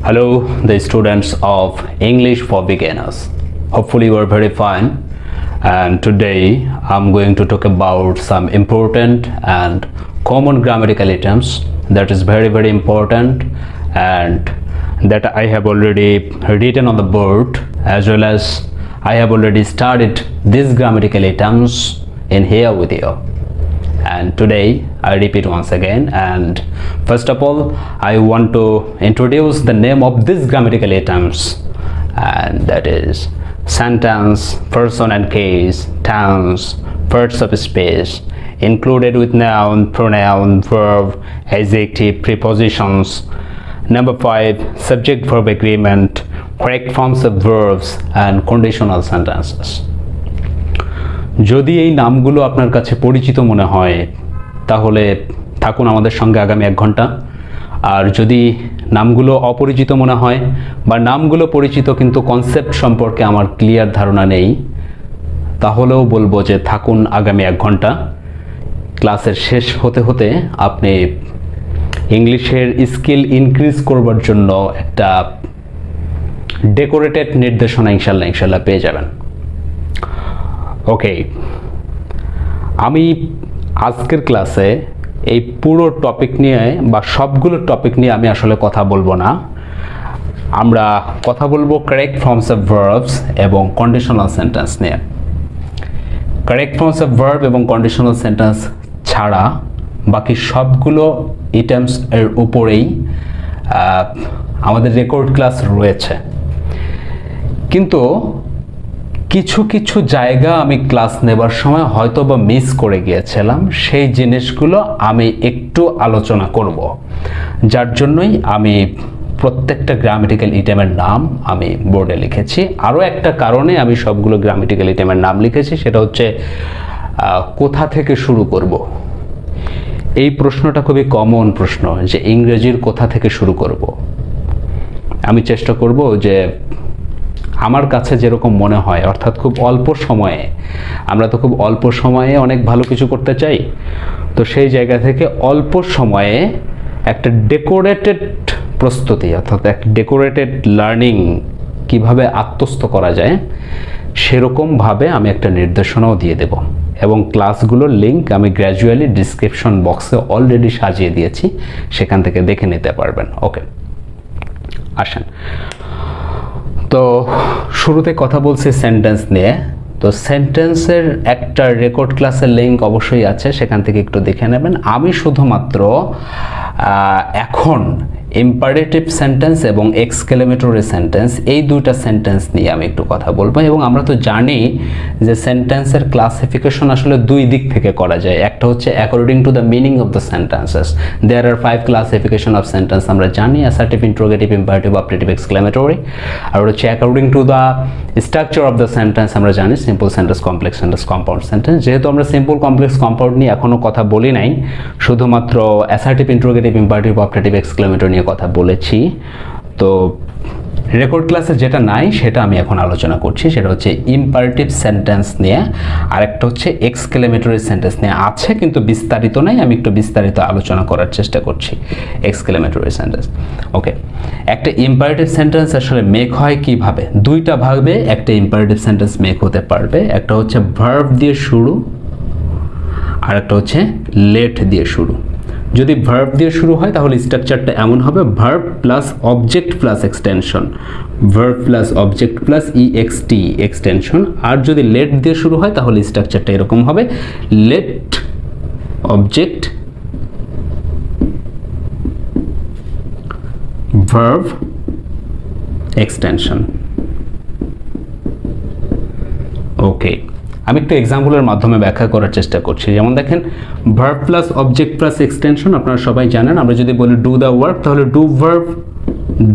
Hello, the students of English for Beginners. Hopefully you are very fine, and today I'm going to talk about some important and common grammatical items that is very important and that I have already written on the board, as well as I have already studied these grammatical items in here with you. And today I repeat once again, and first of all I want to introduce the name of these grammatical items, and that is sentence, person and case, tense, parts of speech, included with noun, pronoun, verb, adjective, prepositions. Number 5, subject verb agreement, correct forms of verbs and conditional sentences. যদি এই নামগুলো আপনার কাছে পরিচিত মনে হয় তাহলে থাকুন আমাদের সঙ্গে আগামী 1 ঘন্টা, আর যদি নামগুলো অপরিচিত মনে হয় বা নামগুলো পরিচিত কিন্তু কনসেপ্ট সম্পর্কে আমার ক্লিয়ার ধারণা নেই, তাহলেও বলবো যে থাকুন আগামী 1 ঘন্টা। ক্লাসের শেষ হতে হতে আপনি ইংলিশের স্কিল ইনক্রিজ করবার জন্য একটা ডেকোরেটেড নির্দেশনা ইনশাল্লাহ পেয়ে যাবেন। ওকে, আমি আজকের ক্লাসে এই পুরো টপিক নিয়ে বা সবগুলো টপিক নিয়ে আমি আসলে কথা বলবো না। আমরা কথা বলবো কারেক্ট ফর্মস অফ ভার্বস এবং কন্ডিশনাল সেন্টেন্স নিয়ে। কারেক্ট ফর্মস অফ ভার্ব এবং কন্ডিশনাল সেন্টেন্স ছাড়া বাকি সবগুলো আইটেমস এর উপরেই আমাদের রেকর্ড ক্লাস রয়েছে, কিন্তু কিছু কিছু জায়গা আমি ক্লাস নেবার সময় হয়তো বা মিস করে গিয়েছিলাম, সেই জিনিসগুলো আমি একটু আলোচনা করব, যার জন্যই আমি প্রত্যেকটা গ্রামেটিক্যাল আইটেমের নাম আমি বোর্ডে লিখেছি। আরও একটা কারণে আমি সবগুলো গ্রামেটিক্যাল আইটেমের নাম লিখেছি, সেটা হচ্ছে কোথা থেকে শুরু করব। এই প্রশ্নটা খুবই কমন প্রশ্ন, যে ইংরেজির কোথা থেকে শুরু করব। আমি চেষ্টা করব যে আমার কাছে যেরকম মনে হয়, অর্থাৎ খুব অল্প সময়ে, আমরা তো খুব অল্প সময়ে অনেক ভালো কিছু করতে চাই, তো সেই জায়গা থেকে অল্প সময়ে একটা ডেকোরেটেড প্রস্তুতি, অর্থাৎ এক ডেকোরেটেড লার্নিং কিভাবে আত্মস্থ করা যায় সেরকমভাবে আমি একটা নির্দেশনাও দিয়ে দেব, এবং ক্লাসগুলোর লিঙ্ক আমি গ্র্যাজুয়ালি ডিসক্রিপশন বক্সে অলরেডি সাজিয়ে দিয়েছি, সেখান থেকে দেখে নিতে পারবেন। ওকে, আসেন। তো শুরুতে কথা বলছি সেন্টেন্স নিয়ে। তো সেন্টেন্সের একটা রেকর্ড ক্লাসের লিঙ্ক অবশ্যই আছে, সেখান থেকে একটু দেখে নেবেন। আমি শুধুমাত্র এখন ইম্পারেটিভ সেন্টেন্স এবং এক্সক্লেমেটরি সেন্টেন্স, এই দুইটা সেন্টেন্স নিয়ে আমি একটু কথা বলবো। এবং আমরা তো জানি যে সেন্টেন্সের ক্লাসিফিকেশন আসলে দুই দিক থেকে করা যায়। একটা হচ্ছে according to the meaning of the sentences, there are 5 classification of sentence আমরা জানি, assertive, interrogative, imperative, objective, exclamatory. আর হচ্ছে according to the structure of the sentence আমরা জানি, simple sentence, complex sentence, compound sentence. যেহেতু আমরা সিম্পল, কমপ্লেক্স, কম্পাউন্ড নিয়ে এখনও কথা বলি নাই, শুধুমাত্র assertive, interrogative, imperative, objective, exclamatory নিয়ে কথা বলেছি, তো রেকর্ড ক্লাসে যেটা নাই সেটা আমি এখন আলোচনা করছি, সেটা হচ্ছে ইম্পারেটিভ সেন্টেন্স নিয়ে, আর একটা হচ্ছে এক্সক্লেমেটরি সেন্টেন্স নিয়ে। আছে কিন্তু বিস্তারিত নাই, আমি একটু বিস্তারিত আলোচনা করার চেষ্টা করছি এক্সক্লেমেটরি সেন্টেন্স। ওকে, একটা ইম্পারেটিভ সেন্টেন্স আসলে মেক হয় কিভাবে? দুইটা ভাবে একটা ইম্পারেটিভ সেন্টেন্স মেক হতে পারবে। একটা হচ্ছে ভার্ব দিয়ে শুরু, আর একটা হচ্ছে লেট দিয়ে শুরু। যদি ভার্ব দিয়ে শুরু হয় তাহলে স্ট্রাকচারটা এমন হবে, verb plus object plus extension, verb plus object plus EXT, extension. আর যদি লেট দিয়ে শুরু হয় তাহলে স্ট্রাকচারটা এরকম হবে, let object verb extension. Okay, আমি একটু এক্সাম্পলের মাধ্যমে ব্যাখ্যা করার চেষ্টা করছি। যেমন দেখেন, verb plus object plus extension আপনারা সবাই জানেন। আমরা যদি বলি ডু দ্য ওয়ার্ক, তাহলে do verb,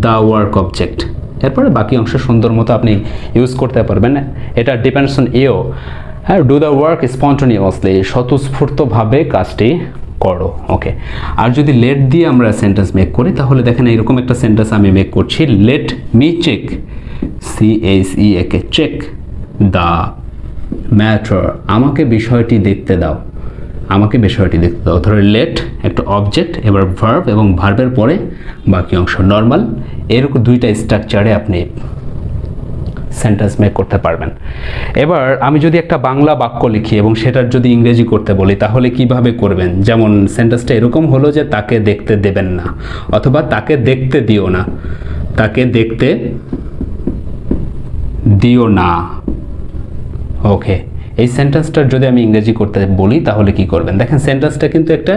the work object. এরপরে বাকি অংশ সুন্দর মতো আপনি ইউজ করতে পারবেন, এটা ডিপেন্ডস অন ইউ। হ্যাঁ, ডু দ্য ওয়ার্ক স্পন্টানিয়াসলি, স্বতঃস্ফূর্তভাবে কাজটি করো। ওকে, আর যদি লেট দিয়ে আমরা সেন্টেন্স মেক করি তাহলে দেখেন এইরকম একটা সেন্টেন্স আমি মেক করছি, let me check, CHEK, check the matter, আমাকে বিষয়টি দেখতে দাও, আমাকে বিষয়টি দেখতে দাও। ধরো লেট একটা অবজেক্ট, এবার ভার্ব এবং ভার্বের পরে বাকি অংশ নর্মাল। এরকম দুইটা স্ট্রাকচারে আপনি সেন্টেন্স মেক করতে পারবেন। এবার আমি যদি একটা বাংলা বাক্য লিখি এবং সেটার যদি ইংরেজি করতে বলি তাহলে কিভাবে করবেন? যেমন সেন্টেন্সটা এরকম হলো যে তাকে দেখতে দেবেন না, অথবা তাকে দেখতে দিও না, তাকে দেখতে দিও না। ওকে, এই সেন্টেন্সটার যদি আমি ইংরেজি করতে বলি তাহলে কি করবেন? দেখেন সেন্টেন্সটা কিন্তু একটা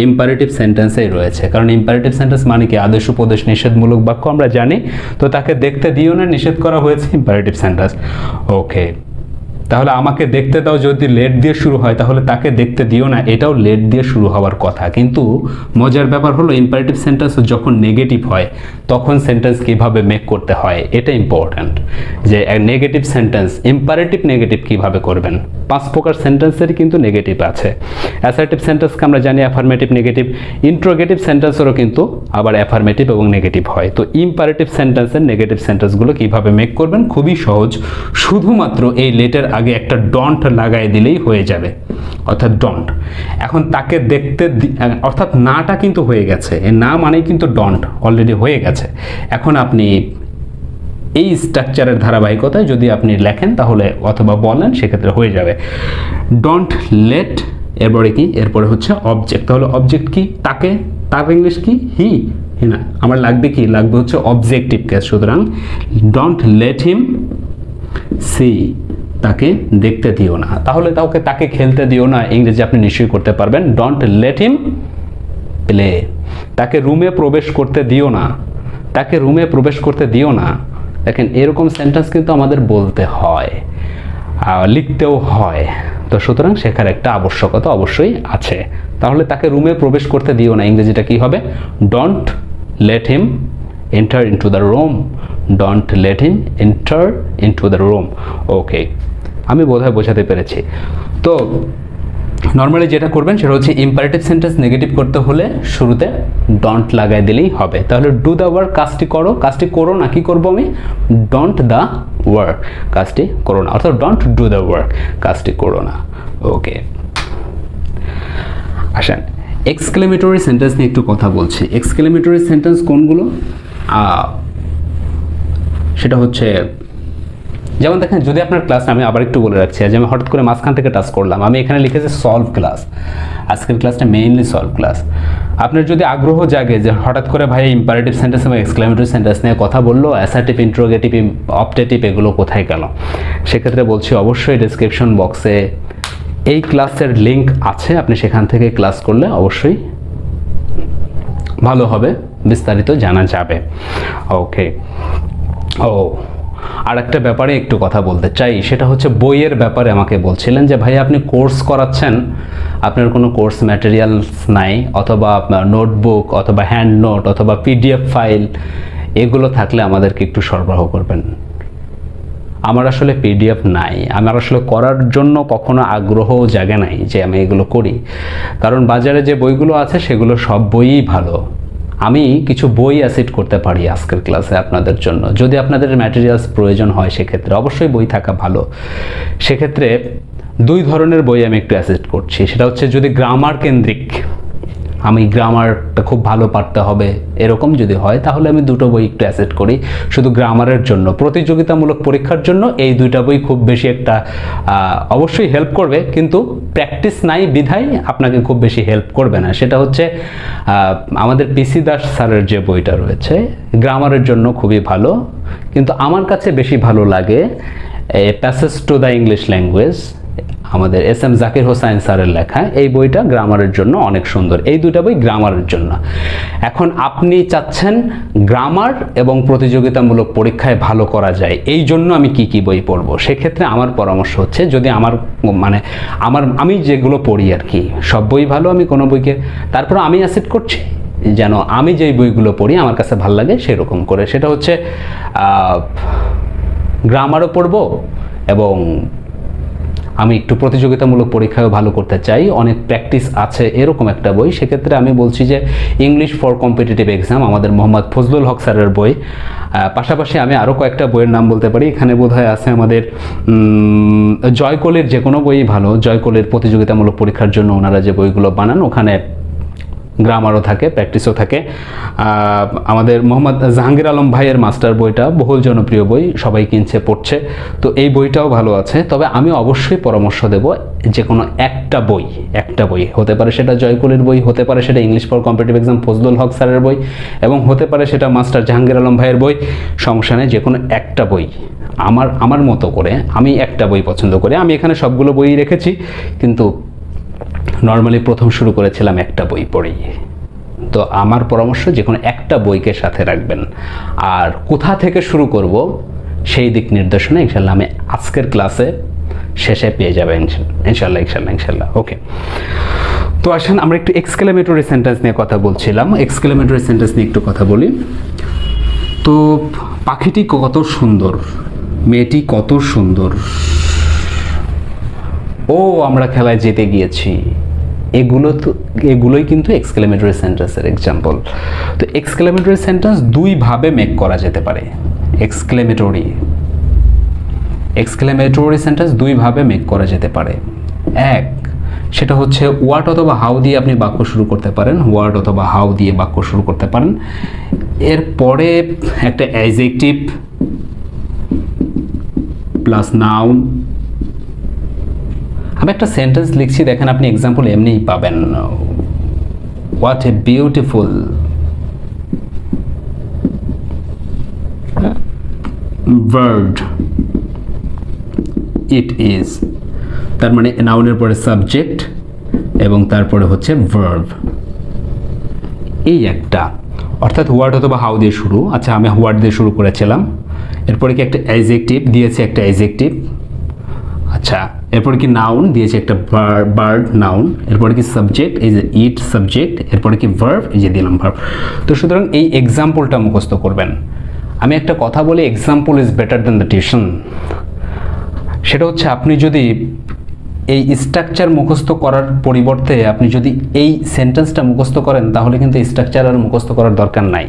ইম্পারেটিভ সেন্টেন্সেই রয়েছে, কারণ ইম্পারেটিভ সেন্টেন্স মানে কি আদেশ উপদেশ নিষেধমূলক বাক্য আমরা জানি। তো তাকে দেখতে দিও না নিষেধ করা হয়েছে, ইম্পারেটিভ সেন্টেন্স। ওকে, তাহলে আমাকে দেখতে দাও যদি লেট দিয়ে শুরু হয় তাহলে তাকে দেখতে দিও না এটাও লেট দিয়ে শুরু হওয়ার কথা। কিন্তু মজার ব্যাপার হলো ইম্পারেটিভ সেন্টেন্স যখন নেগেটিভ হয় তখন সেন্টেন্স কিভাবে মেক করতে হয় এটা ইম্পর্ট্যান্ট। যে নেগেটিভ সেন্টেন্স ইম্পারেটিভ নেগেটিভ কিভাবে করবেন? 5 প্রকার সেন্টেন্সেরই কিন্তু নেগেটিভ আছে। অ্যাসার্টিভ সেন্টেন্সকে আমরা জানি অ্যাফার্মেটিভ নেগেটিভ, ইন্ট্রোগেটিভ সেন্টেন্সেরও কিন্তু আবার অ্যাফার্মেটিভ এবং নেগেটিভ হয়। তো ইম্পারেটিভ সেন্টেন্সের নেগেটিভ সেন্টেন্সগুলো কিভাবে মেক করবেন? খুবই সহজ, শুধুমাত্র এই লেটের আগে একটা ডন্ট লাগাই দিলেই হয়ে যাবে, অর্থাৎ ডন্ট। এখন তাকে দেখতে অর্থাৎ নাটা কিন্তু হয়ে গেছে, না মানেই কিন্তু ডন্ট অলরেডি হয়ে গেছে। এখন আপনি এই স্ট্রাকচারের ধারাবাহিকতায় যদি আপনি লেখেন তাহলে অথবা বলেন সেক্ষেত্রে হয়ে যাবে। ডন্ট লেট, এরপরে কি? এরপরে হচ্ছে অবজেক্ট। তাহলে অবজেক্ট কি? তাকে, তার ইংলিশ কি? হি। না, আমার লাগবে কি? লাগবে হচ্ছে অবজেক্টিভ কেস। সুতরাং ডন্ট লেট হিম সি, তাকে দেখতে দিও না। তাহলে তাকে খেলতে দিও না ইংরেজি আপনি নিশ্চয়ই করতে পারবেন, ডন্ট লেট হিম প্লে। তাকে রুমে প্রবেশ করতে দিও না, তাকে রুমে প্রবেশ করতে দিও না। দেখেন এরকম সেন্টেন্স কিন্তু আমাদের বলতে হয়, লিখতেও হয়। তো সুতরাং শেখার একটা আবশ্যকতা অবশ্যই আছে। তাহলে তাকে রুমে প্রবেশ করতে দিও না ইংরেজিটা কি হবে? Don't let him enter into the room, don't let him enter into the room. Okay, আমি বোধহয় বোঝাতে পেরেছি। তো নর্মালি যেটা করবেন সেটা হচ্ছে ইম্পারেটিভ সেন্টেন্স নেগেটিভ করতে হলে শুরুতে ডন্ট লাগাই দিলেই হবে। তাহলে ডু দ্য ওয়ার্ক, কাজটি করো, কাজটি করো না। কি করবো আমি? ডন্ট দ্য ওয়ার্ক, কাজটি করো না, অর্থাৎ ডন্ট ডু দ্য ওয়ার্ক, কাজটি করো না। ওকে, আসেন এক্সক্লেমেটরি সেন্টেন্স নিয়ে একটু কথা বলছি। এক্সক্লেমেটরি সেন্টেন্স কোনগুলো? সেটা হচ্ছে যেমন দেখেন, যদি আপনার ক্লাস, আমি আবার একটু বলে রাখছি, আজ আমি হঠাৎ করে মাঝখান থেকে টাচ করলাম, আমি এখানে লিখেছি সলভ ক্লাস। আজকের ক্লাসটা মেইনলি সলভ ক্লাস। আপনার যদি আগ্রহ জাগে যে হঠাৎ করে ভাই ইম্পারেটিভ সেন্টেন্স এবং এক্সক্লেমেটরি সেন্টেন্স নিয়ে কথা বললো, অ্যাসার্টিভ, ইন্ট্রোগেটিভ, অপটেটিভ এগুলো কোথায় গেল, সেক্ষেত্রে বলছি অবশ্যই ডেসক্রিপশন বক্সে এই ক্লাসের লিঙ্ক আছে, আপনি সেখান থেকে ক্লাস করলে অবশ্যই ভালো হবে, বিস্তারিত জানা যাবে। ওকে, আর একটা ব্যাপারে একটু কথা বলতে চাই, সেটা হচ্ছে বইয়ের ব্যাপারে। আমাকে বলছিলেন যে ভাই আপনি কোর্স করাচ্ছেন, আপনার কোনো কোর্স ম্যাটেরিয়ালস নাই, অথবা আপনার নোটবুক অথবা হ্যান্ড নোট অথবা পিডিএফ ফাইল এগুলো থাকলে আমাদেরকে একটু সরবরাহ করবেন। আমার আসলে পিডিএফ নাই, আমার আসলে করার জন্য কখনো আগ্রহ জাগে নাই যে আমি এগুলো করি, কারণ বাজারে যে বইগুলো আছে সেগুলো সব বইই ভালো। আমি কিছু বই অ্যাসিড করতে পারি আজকের ক্লাসে আপনাদের জন্য, যদি আপনাদের ম্যাটেরিয়ালস প্রয়োজন হয় সেক্ষেত্রে অবশ্যই বই থাকা ভালো। সেক্ষেত্রে 2 ধরনের বই আমি একটু অ্যাসিড করছি। সেটা হচ্ছে যদি গ্রামার কেন্দ্রিক, আমি গ্রামারটা খুব ভালো পারতে হবে এরকম যদি হয় তাহলে আমি 2টো বই একটু অ্যাসিড করি শুধু গ্রামারের জন্য, প্রতিযোগিতামূলক পরীক্ষার জন্য। এই 2টা বই খুব বেশি একটা অবশ্যই হেল্প করবে, কিন্তু প্র্যাকটিস নাই বিধায় আপনাকে খুব বেশি হেল্প করবে না। সেটা হচ্ছে আমাদের পিসি দাস স্যারের যে বইটা রয়েছে গ্রামারের জন্য খুবই ভালো, কিন্তু আমার কাছে বেশি ভালো লাগে passage to the English language, আমাদের এস.এম. জাকির হোসাইন স্যারের লেখা। এই বইটা গ্রামারের জন্য অনেক সুন্দর। এই 2টা বই গ্রামারের জন্য। এখন আপনি চাচ্ছেন গ্রামার এবং প্রতিযোগিতামূলক পরীক্ষায় ভালো করা যায়, এই জন্য আমি কি বই পড়ব। সেক্ষেত্রে আমার পরামর্শ হচ্ছে, যদি আমি যেগুলো পড়ি আর কি সব বই ভালো, আমি কোনো বইকে তারপর আমি অ্যাসিড করছি যেন আমি যেই বইগুলো পড়ি আমার কাছে ভালো লাগে সেরকম করে। সেটা হচ্ছে গ্রামারও পড়ব এবং আমি একটু প্রতিযোগিতামূলক পরীক্ষায়ও ভালো করতে চাই, অনেক প্র্যাকটিস আছে এরকম একটা বই। সেক্ষেত্রে আমি বলছি যে ইংলিশ ফর কম্পিটিটিভ এক্সাম, আমাদের মোহাম্মদ ফজলুল হক স্যারের বই। পাশাপাশি আমি আরও কয়েকটা বইয়ের নাম বলতে পারি, এখানে বোধহয় আছে আমাদের জয়কলের যে কোনো বই ভালো। জয়কলের প্রতিযোগিতামূলক পরীক্ষার জন্য ওনারা যে বইগুলো বানান, ওখানে গ্রামারও থাকে, প্র্যাকটিসও থাকে। আমাদের মোহাম্মদ জাহাঙ্গীর আলম ভাইয়ের মাস্টার বইটা বহুল জনপ্রিয় বই, সবাই কিনছে, পড়ছে, তো এই বইটাও ভালো আছে। তবে আমি অবশ্যই পরামর্শ দেব যে কোনো একটা বই হতে পারে সেটা জয়কুলির বই, হতে পারে সেটা English for competitive exam Fazlul Haque স্যারের বই, এবং হতে পারে সেটা মাস্টার জাহাঙ্গীর আলম ভাইয়ের বই, সমস্যা নেই, যে কোনো একটা বই আমার মতো করে আমি একটা বই পছন্দ করি। আমি এখানে সবগুলো বই রেখেছি, কিন্তু নর্মালি প্রথম শুরু করেছিলাম একটা বই পড়েই। তো আমার পরামর্শ যে কোনো একটা বইকে সাথে রাখবেন। আর কোথা থেকে শুরু করব সেই দিক নির্দেশনা ইনশাল্লাহ আমি আজকের ক্লাসে শেষে পেয়ে যাবেন ইনশাল্লাহ। ওকে, তো আসেন আমরা একটু এক্সক্লেমেটরি সেন্টেন্স নিয়ে কথা বলছিলাম। এক্সক্লেমেটরি সেন্টেন্স নিয়ে একটু কথা বলি। তো পাখিটি কত সুন্দর, মেয়েটি কত সুন্দর, ও আমরা খেলায় জিতে গিয়েছি, এগুলোই কিন্তু এক্সক্লেমেটরি সেন্টেন্সের এক্সাম্পল। তো এক্সক্লেমেটরি সেন্টেন্স দুইভাবে মেক করা যেতে পারে। এক্সক্লেমেটরি সেন্টেন্স দুইভাবে মেক করা যেতে পারে। এক, সেটা হচ্ছে হোয়াট অথবা হাউ দিয়ে আপনি বাক্য শুরু করতে পারেন, হোয়াট অথবা হাউ দিয়ে বাক্য শুরু করতে পারেন। এরপরে একটা অ্যাডজেক্টিভ প্লাস নাউন। আমি একটা সেন্টেন্স লিখছি, দেখেন আপনি এক্সাম্পল এমনিই পাবেন। What a beautiful bird it is. তার মানে নাউনের পরে সাবজেক্ট এবং তারপরে হচ্ছে ভার্ব, এই একটা। অর্থাৎ হোয়াট অথবা হাউ দিয়ে শুরু। আচ্ছা, আমি হোয়াট দিয়ে শুরু করেছিলাম, এরপরে কি একটা অ্যাডজেক্টিভ দিয়েছে, একটা অ্যাডজেক্টিভ। আচ্ছা, এরপরে কি নাউন দিয়েছে, একটা বার্ড নাউন। এরপরে কি সাবজেক্ট, এই যে ইট সাবজেক্ট। এরপরে কি ভার্ব, এই যে দিলাম ভার্ব। তো সুতরাং এই এক্সাম্পলটা মুখস্থ করবেন। আমি একটা কথা বলি, example is better than the tuition. সেটা হচ্ছে আপনি যদি এই স্ট্রাকচার মুখস্থ করার পরিবর্তে আপনি যদি এই সেন্টেন্সটা মুখস্থ করেন, তাহলে কিন্তু স্ট্রাকচার আর মুখস্থ করার দরকার নাই।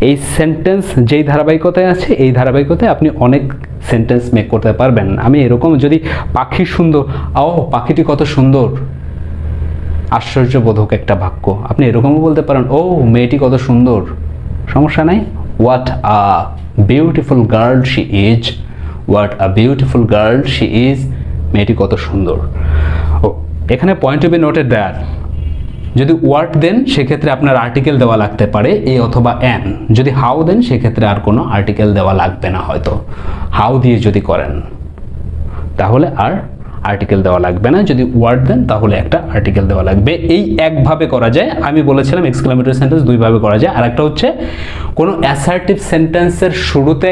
এই সেন্টেন্স যেই ধারাবাহিকতায় আছে, এই ধারাবাহিকতায় আপনি অনেক সেন্টেন্স মেক করতে পারবেন। আমি এরকম যদি পাখি সুন্দর, ও পাখিটি কত সুন্দর, আশ্চর্যবোধক একটা বাক্য, আপনি এরকমও বলতে পারেন, ও মেয়েটি কত সুন্দর, সমস্যা নাই। What a beautiful girl she is, what a beautiful girl she is, মেয়েটি কত সুন্দর। ও এখানে পয়েন্ট টু বি নোটেড দেয়ার, যদি ওয়ার্ড দেন সেক্ষেত্রে আপনার আর্টিকেল দেওয়া লাগতে পারে, এ অথবা অ্যান। যদি হাউ দেন সেক্ষেত্রে আর কোনো আর্টিকেল দেওয়া লাগবে না। হয়তো হাউ দিয়ে যদি করেন তাহলে আর আর্টিকেল দেওয়া লাগবে না, যদি ওয়ার্ড দেন তাহলে একটা আর্টিকেল দেওয়া লাগবে। এই একভাবে করা যায়। আমি বলেছিলাম এক্সক্লেমেটরি সেন্টেন্স দুইভাবে করা যায়। আর একটা হচ্ছে কোনো অ্যাসার্টিভ সেন্টেন্সের শুরুতে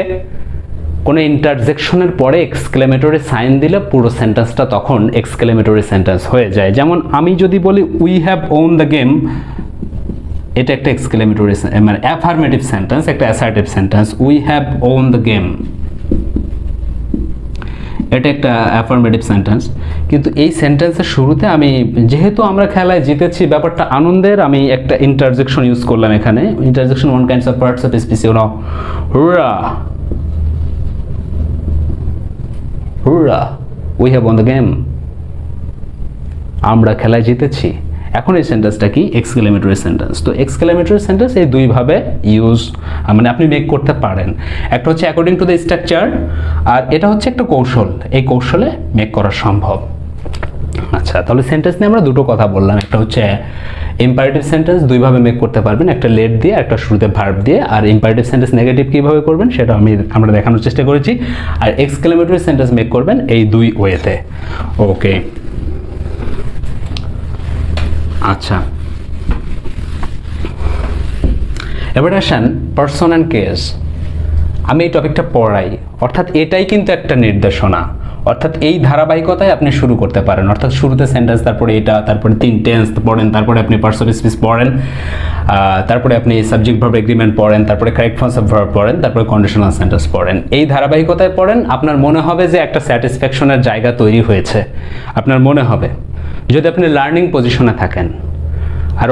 কোনো ইন্টারজেকশনের পরে এক্সক্লেমেটরি সাইন দিলে পুরো সেন্টেন্সটা তখন এক্সক্লেমেটরি সেন্টেন্স হয়ে যায়। যেমন আমি যদি বলি we have won the game, এটা একটা এক্সক্লেমেটরি মানে অ্যাফার্মেটিভ সেন্টেন্স, একটা assertive sentence. We have won the game, এটা একটা অ্যাফার্মেটিভ সেন্টেন্স। কিন্তু এই সেন্টেন্সের শুরুতে আমি, যেহেতু আমরা খেলায় জিতেছি, ব্যাপারটা আনন্দের, আমি একটা ইন্টারজেকশন ইউজ করলাম এখানে। Interjection one kinds of parts of speech, you know, hurrah, hurrah, we have won the game, আমরা খেলায় জিতেছি। এখন এই সেন্টেন্সটা কি? Exclamatory sentence. তো এক্সক্লেমেটরি সেন্টেন্স এই দুইভাবে ইউজ, মানে আপনি মেক করতে পারেন। একটা হচ্ছে অ্যাকর্ডিং টু দ্য স্ট্রাকচার, আর এটা হচ্ছে একটা কৌশল, এই কৌশলে মেক করা সম্ভব। আচ্ছা, তাহলে সেন্টেন্স নিয়ে আমরা দুটো কথা বললাম। একটা হচ্ছে ইম্পারেটিভ সেন্টেন্স দুইভাবে মেক করতে পারবেন, একটা লেট দিয়ে, একটা শুরুতে ভার্ব দিয়ে। আর ইম্পারেটিভ সেন্টেন্স নেগেটিভ কীভাবে করবেন সেটা আমরা দেখানোর চেষ্টা করেছি। আর এক্সক্লেমেটরি সেন্টেন্স মেক করবেন এই দুই ওয়েতে। ওকে, আচ্ছা, এবার আসেন পারসন অ্যান্ড কেস। আমি এই টপিকটা পড়াই, অর্থাৎ এটাই কিন্তু একটা নির্দেশনা। অর্থাৎ এই ধারাবাহিকতায় আপনি শুরু করতে পারেন। অর্থাৎ শুরুতে সেন্টেন্স, তারপরে এটা, তারপরে 3 টেন্স পড়েন, তারপরে আপনি পার্সন স্পিচ পড়েন, তারপরে আপনি সাবজেক্ট ভার্ব এগ্রিমেন্ট পড়েন, তারপরে কারেক্ট ফর্মস অফ ভার্ব পড়েন, তারপরে কন্ডিশনাল সেন্টেন্স পড়েন। এই ধারাবাহিকতায় পড়েন, আপনার মনে হবে যে একটা স্যাটিসফ্যাকশনের জায়গা তৈরি হয়েছে। আপনার মনে হবে যদি আপনি লার্নিং পজিশনে থাকেন। আর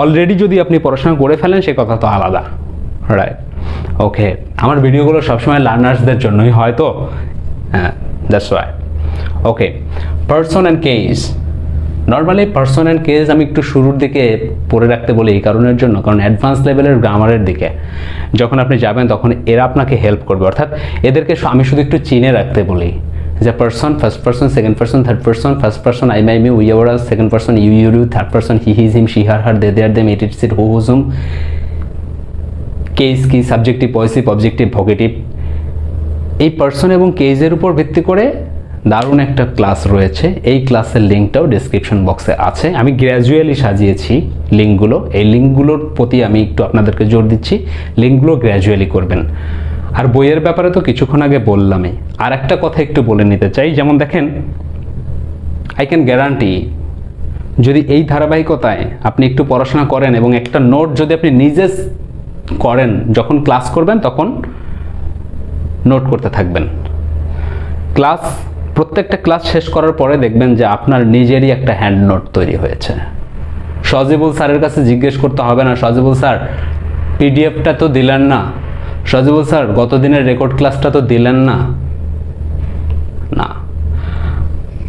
অলরেডি যদি আপনি পড়াশোনা করে ফেলেন সে কথা তো আলাদা, রাইট? ওকে, আমার ভিডিওগুলো সবসময় লার্নার্সদের জন্যই হয়তো, হ্যাঁ, that's why. Okay, person and case. Normally person and case আমি একটু শুরুর দিকে পড়ে রাখতে বলি এই কারণের জন্য, কারণ অ্যাডভান্স লেভেলের গ্রামারের দিকে যখন আপনি যাবেন তখন এরা আপনাকে হেল্প করবে। অর্থাৎ এদেরকে আমি শুধু একটু চিনে রাখতে বলি যে person, first person, second person, third person, first person I, my, me, we, our, us, second person you, your, you, third person he, his, him, she, her, her, they, their, them, it, its, it, who, whose, whom, case কি, subjective, positive, objective, vocative. এই person এবং কেসের উপর ভিত্তি করে দারুণ একটা class রয়েছে। এই ক্লাসের লিঙ্কটাও ডেসক্রিপশন বক্সে আছে। আমি গ্র্যাজুয়ালি সাজিয়েছি লিঙ্কগুলো, এই লিঙ্কগুলোর প্রতি আমি একটু আপনাদেরকে জোর দিচ্ছি, লিঙ্কগুলো গ্র্যাজুয়ালি করবেন। আর বইয়ের ব্যাপারে তো কিছুক্ষণ আগে বললামই, আর একটা কথা একটু বলে নিতে চাই। যেমন দেখেন, আই ক্যান গ্যারান্টি যদি এই ধারাবাহিকতায় আপনি একটু পড়াশোনা করেন এবং একটা নোট যদি আপনি নিজে করেন, যখন ক্লাস করবেন তখন নোট করতে থাকবেন। প্রত্যেকটা ক্লাস শেষ করার পরে দেখবেন যে আপনার নিজেরই একটা হ্যান্ড নোট তৈরি হয়েছে। সজিবুল স্যারের কাছে জিজ্ঞেস করতে হবে না, সজিবুল স্যার পিডিএফটা তো দিলেন না, সজিবুল স্যার গত দিনের রেকর্ড ক্লাসটা তো দিলেন না। না,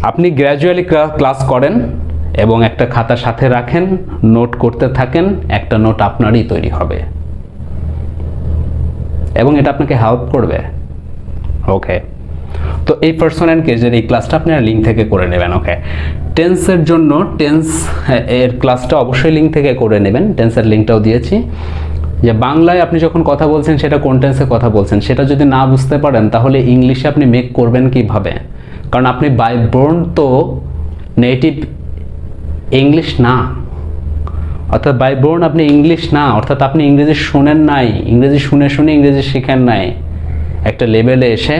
আপনি গ্র্যাজুয়ালি ক্লাস করেন এবং একটা খাতা সাথে রাখেন, নোট করতে থাকেন, একটা নোট আপনারই তৈরি হবে এবং এটা আপনাকে হেল্প করবে। ওকে, তো এই পার্সন অ্যান্ড কেসের এই ক্লাসটা আপনারা লিঙ্ক থেকে করে নেবেন। ওকে, টেন্সের জন্য টেন্স এর ক্লাসটা অবশ্যই লিঙ্ক থেকে করে নেবেন, টেন্সের লিঙ্কটাও দিয়েছি। যে বাংলায় আপনি যখন কথা বলছেন সেটা কোন টেন্সে কথা বলছেন সেটা যদি না বুঝতে পারেন তাহলে ইংলিশে আপনি মেক করবেন কিভাবে? কারণ আপনি বাই বর্ন তো নেটিভ ইংলিশ না, অর্থাৎ বাই বর্ন আপনি ইংলিশ না, অর্থাৎ আপনি ইংরেজি শোনেন নাই, ইংরেজি শুনে শুনে ইংরেজি শিখেন নাই। একটা লেভেলে এসে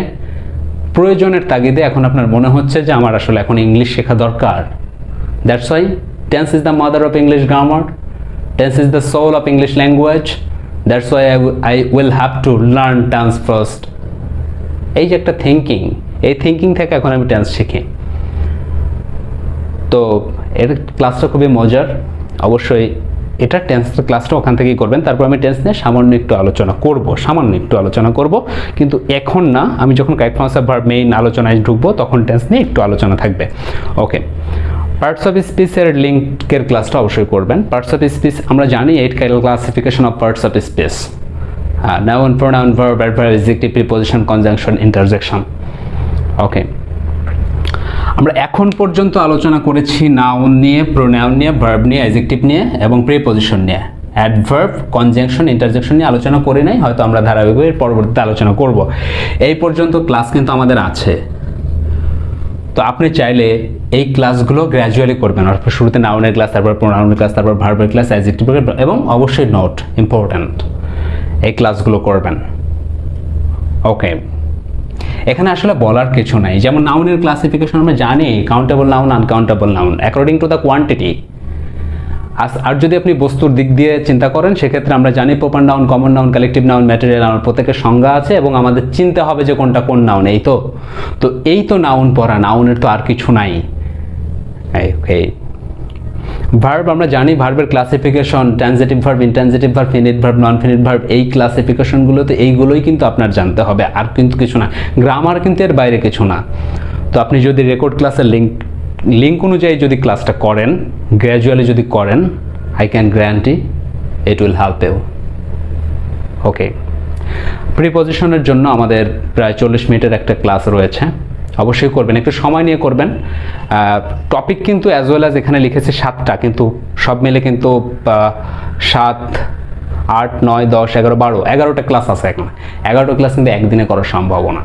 প্রয়োজনের তাগিদে এখন আপনার মনে হচ্ছে যে আমার আসলে এখন ইংলিশ শেখা দরকার। That's why tense is the mother of English grammar, tense is the soul of English language, that's why I will have to learn tense first. এই যে একটা থিঙ্কিং, এই থিঙ্কিং থেকে এখন আমি টেন্স শিখি। তো এর ক্লাসটা খুবই মজার, অবশ্যই এটা টেন্সের ক্লাসটা ওখান থেকেই করবেন। তারপর আমি টেন্স নিয়ে সামান্য একটু আলোচনা করব, কিন্তু এখন না, আমি যখন correct forms of verb main আলোচনায় ঢুকবো তখন টেন্স নিয়ে একটু আলোচনা থাকবে। ওকে, পার্টস অফ স্পিচের লিঙ্কের ক্লাসটা অবশ্যই করবেন। পার্টস অফ স্পিচ আমরা জানি 8 classification of parts of speech, noun, pronoun, verb, adverb, adjective, preposition, conjunction, interjection. Okay, আমরা এখন পর্যন্ত আলোচনা করেছি নাউন নিয়ে, প্রোনাউন নিয়ে, ভার্ব নিয়ে, অ্যাডজেক্টিভ নিয়ে এবং প্রিপোজিশন নিয়ে। অ্যাডভার্ব, কনজাংশন, ইন্টারজেকশন নিয়ে আলোচনা করি নাই, হয়তো আমরা ধারাবাহিকভাবে পরবর্তীতে আলোচনা করব। এই পর্যন্ত ক্লাস কিন্তু আমাদের আছে। তো আপনি চাইলে এই ক্লাসগুলো গ্র্যাজুয়ালি করবেন, অর্থাৎ শুরুতে নাউনের ক্লাস, তারপর প্রোনাউনের ক্লাস, তারপর ভার্বের ক্লাস, অ্যাডজেক্টিভ, এবং অবশ্যই নোট ইম্পর্ট্যান্ট, এই ক্লাসগুলো করবেন। ওকে, এখানে আসলে বলার কিছু নাই। যেমন নাউনের ক্লাসিফিকেশন আমরা জানি, countable noun, uncountable noun, according to the quantity. আর যদি আপনি বস্তুর দিক দিয়ে চিন্তা করেন সেক্ষেত্রে আমরা জানি proper noun, common noun, collective noun, material noun, প্রত্যেকের সংজ্ঞা আছে এবং আমাদের চিনতে হবে যে কোনটা কোন নাউন। এই তো নাউন পড়া, নাউনের তো আর কিছু নাই। ওকে, ভার্ব আমরা জানি, ভার্বের classification, transitive verb, intransitive verb, finite verb, non finite verb, এই ক্লাসিফিকেশনগুলোতে এইগুলোই কিন্তু আপনার জানতে হবে, আর কিন্তু কিছু না। গ্রামার কিন্তু এর বাইরে কিছু না। তো আপনি যদি রেকর্ড ক্লাসের লিঙ্ক অনুযায়ী যদি ক্লাসটা করেন, গ্র্যাজুয়ালি যদি করেন, I can guarantee it will help you. Okay, প্রিপোজিশনের জন্য আমাদের প্রায় 40 মিনিটের একটা ক্লাস রয়েছে, অবশ্যই করবেন, একটু সময় নিয়ে করবেন। টপিক কিন্তু অ্যাজ ওয়েল অ্যাজ এখানে লিখেছে 7টা, কিন্তু সব মিলে কিন্তু 7, 8, 9, 10, 11, 12, 11টা ক্লাস আছে। এখন 11টা ক্লাস কিন্তু একদিনে করা সম্ভব না।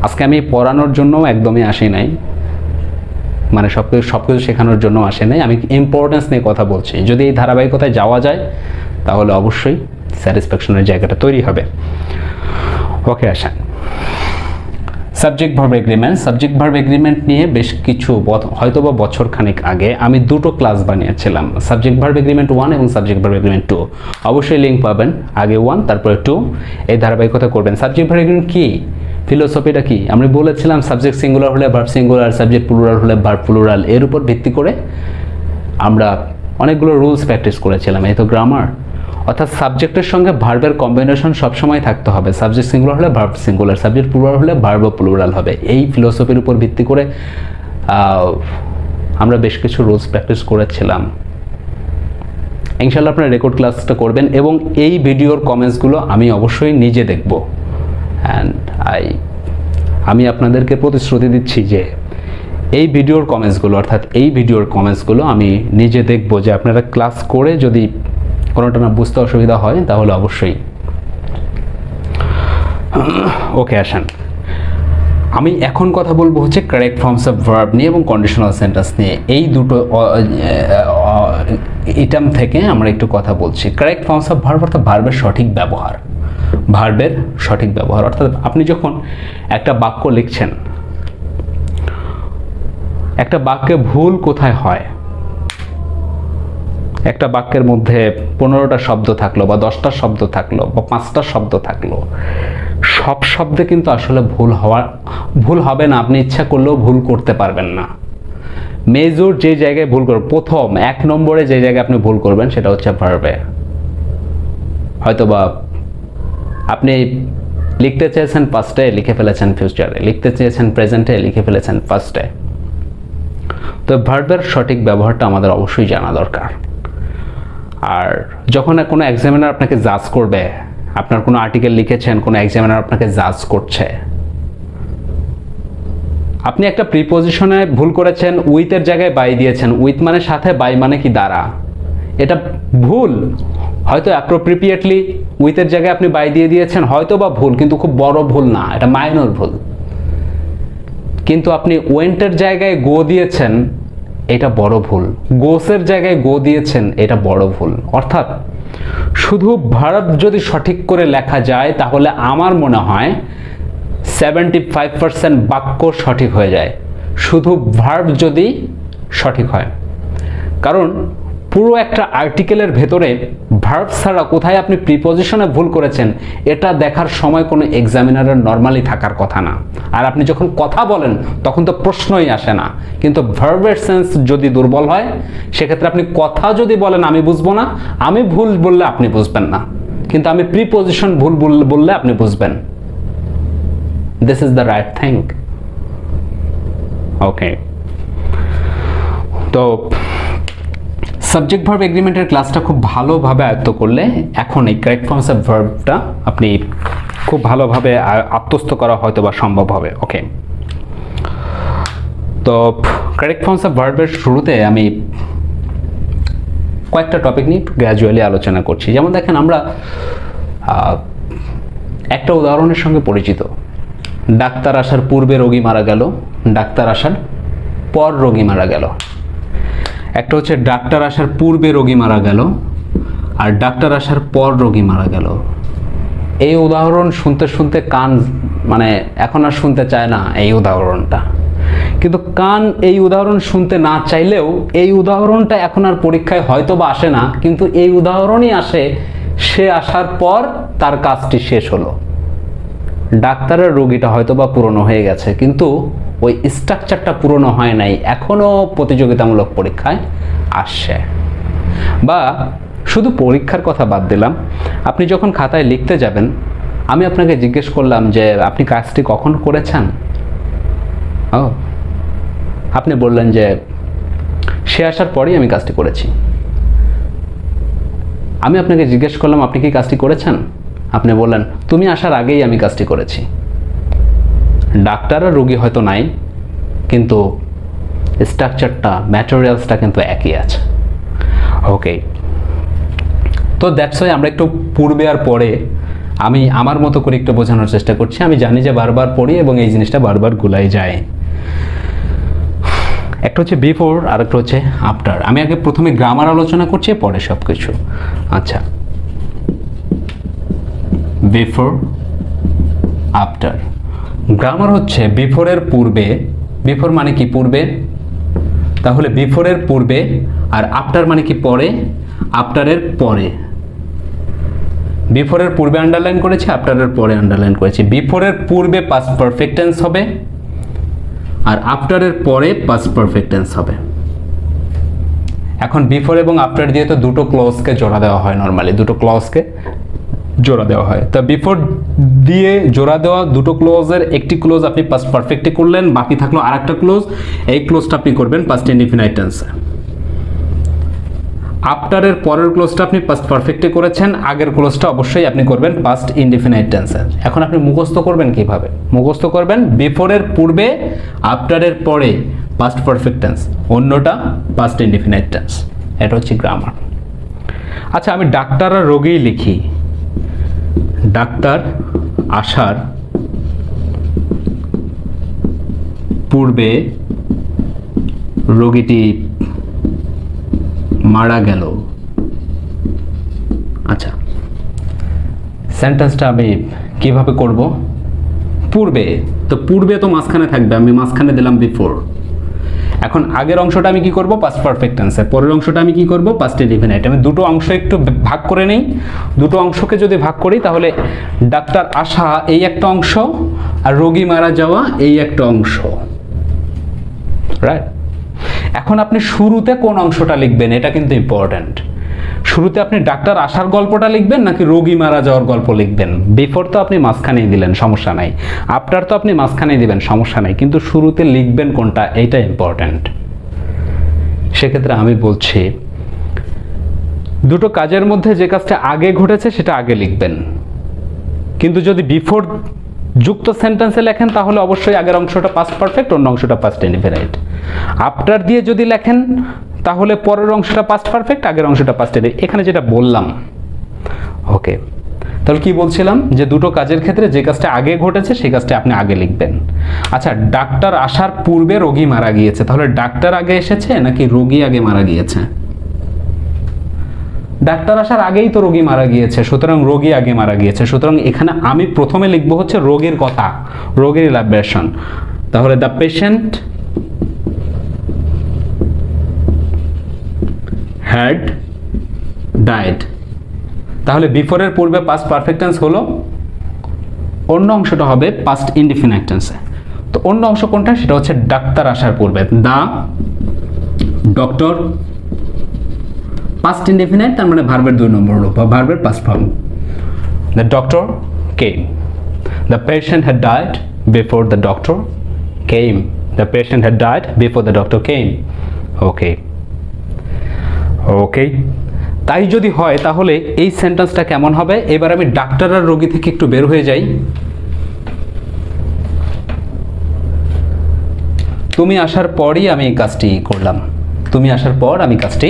আজকে আমি পড়ানোর জন্য একদমই আসি নাই, মানে সবকিছু শেখানোর জন্য আসে নাই, আমি ইম্পর্টেন্স নিয়ে কথা বলছি। যদি এই ধারাবাহিকতায় যাওয়া যায় তাহলে অবশ্যই স্যাটিসফ্যাকশনের জায়গাটা তৈরি হবে। ওকে, আসেন subject verb agreement. Subject verb agreement নিয়ে বেশ কিছু হয়তোবা বছর খানিক আগে আমি 2টো ক্লাস বানিয়েছিলাম, সাবজেক্ট ভার্ব এগ্রিমেন্ট 1 এবং সাবজেক্ট ভার্ব এগ্রিমেন্ট 2। অবশ্যই লিঙ্ক পাবেন, আগে 1 তারপরে 2, এই ধারাবাহিকতা করবেন। সাবজেক্ট ভার্ব এগ্রিমেন্ট কি, ফিলোসফিটা কি? আমি বলেছিলাম সাবজেক্ট সিঙ্গুলার হলে ভার্ব সিঙ্গুলার, সাবজেক্ট প্লুরাল হলে ভার্ব প্লুরাল। এর উপর ভিত্তি করে আমরা অনেকগুলো রুলস প্র্যাকটিস করেছিলাম। এই তো গ্রামার, অর্থাৎ সাবজেক্টের সঙ্গে ভার্বের কম্বিনেশন সবসময় থাকতে হবে। সাবজেক্ট সিঙ্গুলার হলে ভার্ব সিঙ্গুলার, সাবজেক্ট প্লুরাল হলে ভার্ব প্লুরাল হবে। এই ফিলোসফির উপর ভিত্তি করে আমরা বেশ কিছু রুলস প্র্যাকটিস করেছিলাম। ইনশাআল্লাহ আপনারা রেকর্ড ক্লাসটা করবেন এবং এই ভিডিওর কমেন্টসগুলো আমি অবশ্যই নিজে দেখব। অ্যান্ড আমি আপনাদেরকে প্রতিশ্রুতি দিচ্ছি যে এই ভিডিওর কমেন্টসগুলো আমি নিজে দেখব, যে আপনারা ক্লাস করে যদি কোনোটা না বুঝতে অসুবিধা হয় তাহলে অবশ্যই। ওকে, আসেন আমি এখন কথা বলবো হচ্ছে কারেক্ট ফর্মস অফ ভার্ব নিয়ে এবং কন্ডিশনাল সেন্টেন্স নিয়ে। এই দুটো ইটাম থেকে আমরা একটু কথা বলছি। কারেক্ট ফর্মস অফ ভার্ব অর্থাৎ ভার্বের সঠিক ব্যবহার, অর্থাৎ আপনি যখন একটা বাক্য লিখছেন, একটা বাক্যে ভুল কোথায় হয়? একটা বাক্যের মধ্যে 15টা শব্দ থাকলো বা 10টা শব্দ থাকলো বা 5টা শব্দ থাকলো, সব শব্দে কিন্তু আসলে ভুল হবে না। আপনি ইচ্ছা করলেও ভুল করতে পারবেন না। মেজর যে জায়গায় ভুল করবেন, প্রথম 1 নম্বরে যে জায়গায় আপনি ভুল করবেন সেটা হচ্ছে ভার্বে। হয়তোবা আপনি লিখতে চেয়েছেন পাস্টে, লিখে ফেলেছেন ফিউচারে, লিখতে চেয়েছেন প্রেজেন্টে, লিখে ফেলেছেন পাস্টে। তো ভার্বের সঠিক ব্যবহারটা আমাদের অবশ্যই জানা দরকার। আর যখন কোনো এক্সামিনার আপনাকে জাজ করবে, আপনার কোনো আর্টিকেল লিখেছেন, কোনো এক্সামিনার আপনাকে জাজ করছে, আপনি একটা প্রিপোজিশনে ভুল করেছেন, উইথের জায়গায় বাই দিয়েছেন। উইথ মানে সাথে, বাই মানে কি দ্বারা। এটা ভুল, হয়তো অ্যাপ্রোপ্রিয়েটলি উইথের জায়গায় আপনি বাই দিয়ে দিয়েছেন, হয়তো বা ভুল, কিন্তু খুব বড় ভুল না, এটা মাইনর ভুল। কিন্তু আপনি ওয়েন্টের জায়গায় গো দিয়েছেন, এটা বড় ভুল। গোসের জায়গায় গো দিয়েছেন, এটা বড় ভুল। অর্থাৎ শুধু ভার্ব যদি সঠিক করে লেখা যায় তাহলে আমার মনে হয় 75% বাক্য সঠিক হয়ে যায়, শুধু ভার্ব যদি সঠিক হয়। কারণ পুরো একটা আর্টিকেলের ভেতরে ভার্ব ছাড়া কোথায় আপনি প্রিপোজিশনে ভুল করেছেন এটা দেখার সময় কোনো এক্সামিনারের নরমালি থাকার কথা না। আর আপনি যখন কথা বলেন তখন তো প্রশ্নই আসে না। কিন্তু ভার্বের সেন্স যদি দুর্বল হয়, সেক্ষেত্রে আপনি কথা যদি বলেন আমি বুঝবো না, আমি ভুল বললে আপনি বুঝবেন না, কিন্তু আমি প্রিপোজিশন ভুল বললে আপনি বুঝবেন। This is the right thing. Okay, তো সাবজেক্ট ভার্ব এগ্রিমেন্টের ক্লাসটা খুব ভালোভাবে আয়ত্ত করলে এখন এই কারেক্ট ফর্মস অফ ভার্বটা আপনি খুব ভালোভাবে আত্মস্থ করা হয়তো বা সম্ভব হবে। ওকে, তো কারেক্ট ফর্মস অফ ভার্বের শুরুতে আমি কয়েকটা টপিক নিয়ে গ্র্যাজুয়ালি আলোচনা করছি। যেমন দেখেন, আমরা একটা উদাহরণের সঙ্গে পরিচিত। ডাক্তার আসার পূর্বে রোগী মারা গেল, ডাক্তার আসার পর রোগী মারা গেল। একটা হচ্ছে ডাক্তার আসার পূর্বে রোগী মারা গেল আর ডাক্তার আসার পর রোগী মারা গেল। এই উদাহরণ শুনতে শুনতে কান মানে এখন আর শুনতে চায় না এই উদাহরণটা। কিন্তু কান এই উদাহরণ শুনতে না চাইলেও এই উদাহরণটা এখন আর পরীক্ষায় হয়তো বা আসে না, কিন্তু এই উদাহরণই আসে সে আসার পর তার কাজটি শেষ হলো। ডাক্তারের রোগীটা হয়তো বা পুরনো হয়ে গেছে, কিন্তু ওই স্ট্রাকচারটা পুরনো হয় নাই, এখনো প্রতিযোগিতামূলক পরীক্ষায় আসছে। বা শুধু পরীক্ষার কথা বাদ দিলাম, আপনি যখন খাতায় লিখতে যাবেন, আমি আপনাকে জিজ্ঞেস করলাম যে আপনি কাজটি কখন করেছেন, আপনি বললেন যে সে আসার পরেই আমি কাজটি করেছি। আমি আপনাকে জিজ্ঞেস করলাম আপনি কি কাজটি করেছেন, আপনি বললেন তুমি আসার আগেই আমি কাজটি করেছি। ডাক্তার আর রোগী হয়তো নাই, কিন্তু স্ট্রাকচারটা, ম্যাটেরিয়ালসটা কিন্তু একই আছে। ওকে, তো দ্যাটস ওয়াই আমরা একটু পূর্বে আর পরে আমি আমার মতো করে একটু বোঝানোর চেষ্টা করছি। আমি জানি যে বারবার পড়ি এবং এই জিনিসটা বারবার গুলাই যায়। একটা হচ্ছে বিফোর আর একটা হচ্ছে আফটার। আমি আগে প্রথমে গ্রামার আলোচনা করছি, পরে সব কিছু। আচ্ছা, বিফোর আফটার। গ্রামার হচ্ছে বিফোরের পূর্বে। বিফোর মানে কি পূর্বে, তাহলে বিফোরের পূর্বে, আর আফটার মানে কি পরে, আফটারের পরে। বিফোরের পূর্বে আন্ডারলাইন করেছি, আফটারের পরে আন্ডারলাইন করেছি। বিফোরের পূর্বে পাস্ট পারফেক্ট টেন্স হবে আর আফটারের পরে পাস্ট পারফেক্ট টেন্স হবে। এখন বিফোর এবং আফটার দিয়ে তো দুটো ক্লজকে জোড়া দেওয়া হয় নরমালি, দুটো ক্লজকে জোড়া দেওয়া হয়। তা বিফোর দিয়ে জোড়া দেওয়া দুটো ক্লোজের একটি ক্লোজ আপনি পাস্ট পারফেক্টে করলেন, বাকি থাকলো আরেকটা ক্লোজ, এই ক্লোজটা আপনি করবেন পাস্ট ইনডিফিনাইট টেন্সে। আফটারের পরের ক্লোজটা আপনি পাস্ট পারফেক্টে করেছেন, আগের ক্লোজটা অবশ্যই আপনি করবেন পাস্ট ইনডিফিনাইট টেন্সে। এখন আপনি মুখস্থ করবেন কিভাবে? মুখস্থ করবেন বিফোরের পূর্বে, আফটারের পরে পাস্ট পারফেক্ট টেন্স, অন্যটা পাস্ট ইনডিফিনাইট টেন্স। এটা হচ্ছে গ্রামার। আচ্ছা, আমি ডাক্তার আর রোগী লিখি। ডাক্তার আসার পূর্বে রোগীটি মারা গেল। আচ্ছা, সেন্টেন্সটা আমি কিভাবে করব? পূর্বে, তো পূর্বে তো মাঝখানে থাকবে, আমি মাঝখানে দিলাম বিফোর। এখন আগের অংশটা আমি কি করব? পাস্ট পারফেক্ট টেন্সে। পরের অংশটা আমি কি করব? Past indefinite. আমি দুটো অংশ একটু ভাগ করে নেই। দুটো অংশকে যদি ভাগ করি তাহলে ডাক্তার আসা এই একটা অংশ আর রোগী মারা যাওয়া এই একটা অংশ, রাইট? এখন আপনি শুরুতে কোন অংশটা লিখবেন এটা কিন্তু ইম্পর্ট্যান্ট। শুরুতে আপনি ডাক্তার আসার গল্পটা লিখবেন নাকি রোগী মারা যাওয়ার গল্প লিখবেন? বিফোর তো আপনি মাঝখানেই দিলেন, সমস্যা নাই। আফটার তো আপনি মাঝখানেই দিবেন, সমস্যা নাই। কিন্তু শুরুতে লিখবেন কোনটা, এইটা ইম্পর্ট্যান্ট। সেক্ষেত্রে আমি বলছি দুটো কাজের মধ্যে যে কাজটা আগে ঘটেছে সেটা আগে লিখবেন। কিন্তু যদি বিফোর যুক্ত সেন্টেন্সে লেখেন তাহলে অবশ্যই আগের অংশটা পাস্ট পারফেক্ট, অন্য অংশটা পাস্ট ইনডিফিনাইট। আফটার দিয়ে যদি লেখেন তাহলে পরের অংশটা পাস্ট পারফেক্ট, আগের অংশটা পাস্ট ইনডিফিনাইট। এখানে যেটা বললাম, ওকে। তাহলে কি বলছিলাম? যে দুটো কাজের ক্ষেত্রে যে কাজটা আগে ঘটেছে সেই কাজটা আপনি আগে লিখবেন। আচ্ছা, ডাক্তার আসার পূর্বে রোগী মারা গিয়েছে, তাহলে ডাক্তার আগে এসেছে নাকি রোগী আগে মারা গিয়েছে? ডাক্তার আসার আগেই তো রোগী মারা গিয়েছে, সুতরাং রোগী আগে মারা গিয়েছে। সুতরাং এখানে আমি প্রথমে লিখবো হচ্ছে রোগীর কথা, রোগীর ইলাবরেশন। তাহলে দ্য পেশেন্ট হ্যাড ডাইড। তাহলে বিফোরের পূর্বে পাস্ট পারফেক্ট টেন্স হলো, অন্য অংশটা হবে পাস্ট ইনডিফিনাইট টেন্সে। তো অন্য অংশ কোনটা? সেটা হচ্ছে ডাক্তার আসার পূর্বে, দা ডক্টর, পাস্ট ইনডিফিনাইট তার মানে ভার্বের 2 নম্বর রূপ বা ভার্বের past form. The doctor came, the patient had died before the doctor came, the patient had died before the doctor came. Okay okay, তাই যদি হয় তাহলে এই সেন্টেন্সটা কেমন হবে? এবার আমি ডাক্তার আর রোগী থেকে একটু বের হয়ে যাই। তুমি আসার পরই আমি এই কাজটি করলাম, তুমি আসার পর আমি কাজটি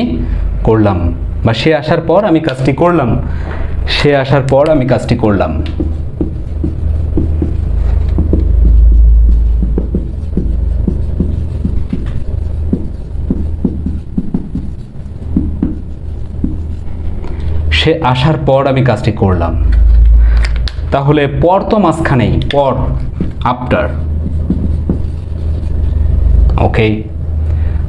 করলাম, বা সে আসার পর আমি কাজটি করলাম, সে আসার পর আমি কাজটি করলাম। সে আসার পর আমি কাজটি করলাম। তাহলে পর তো মাঝখানেই, পর আফটার। ওকে,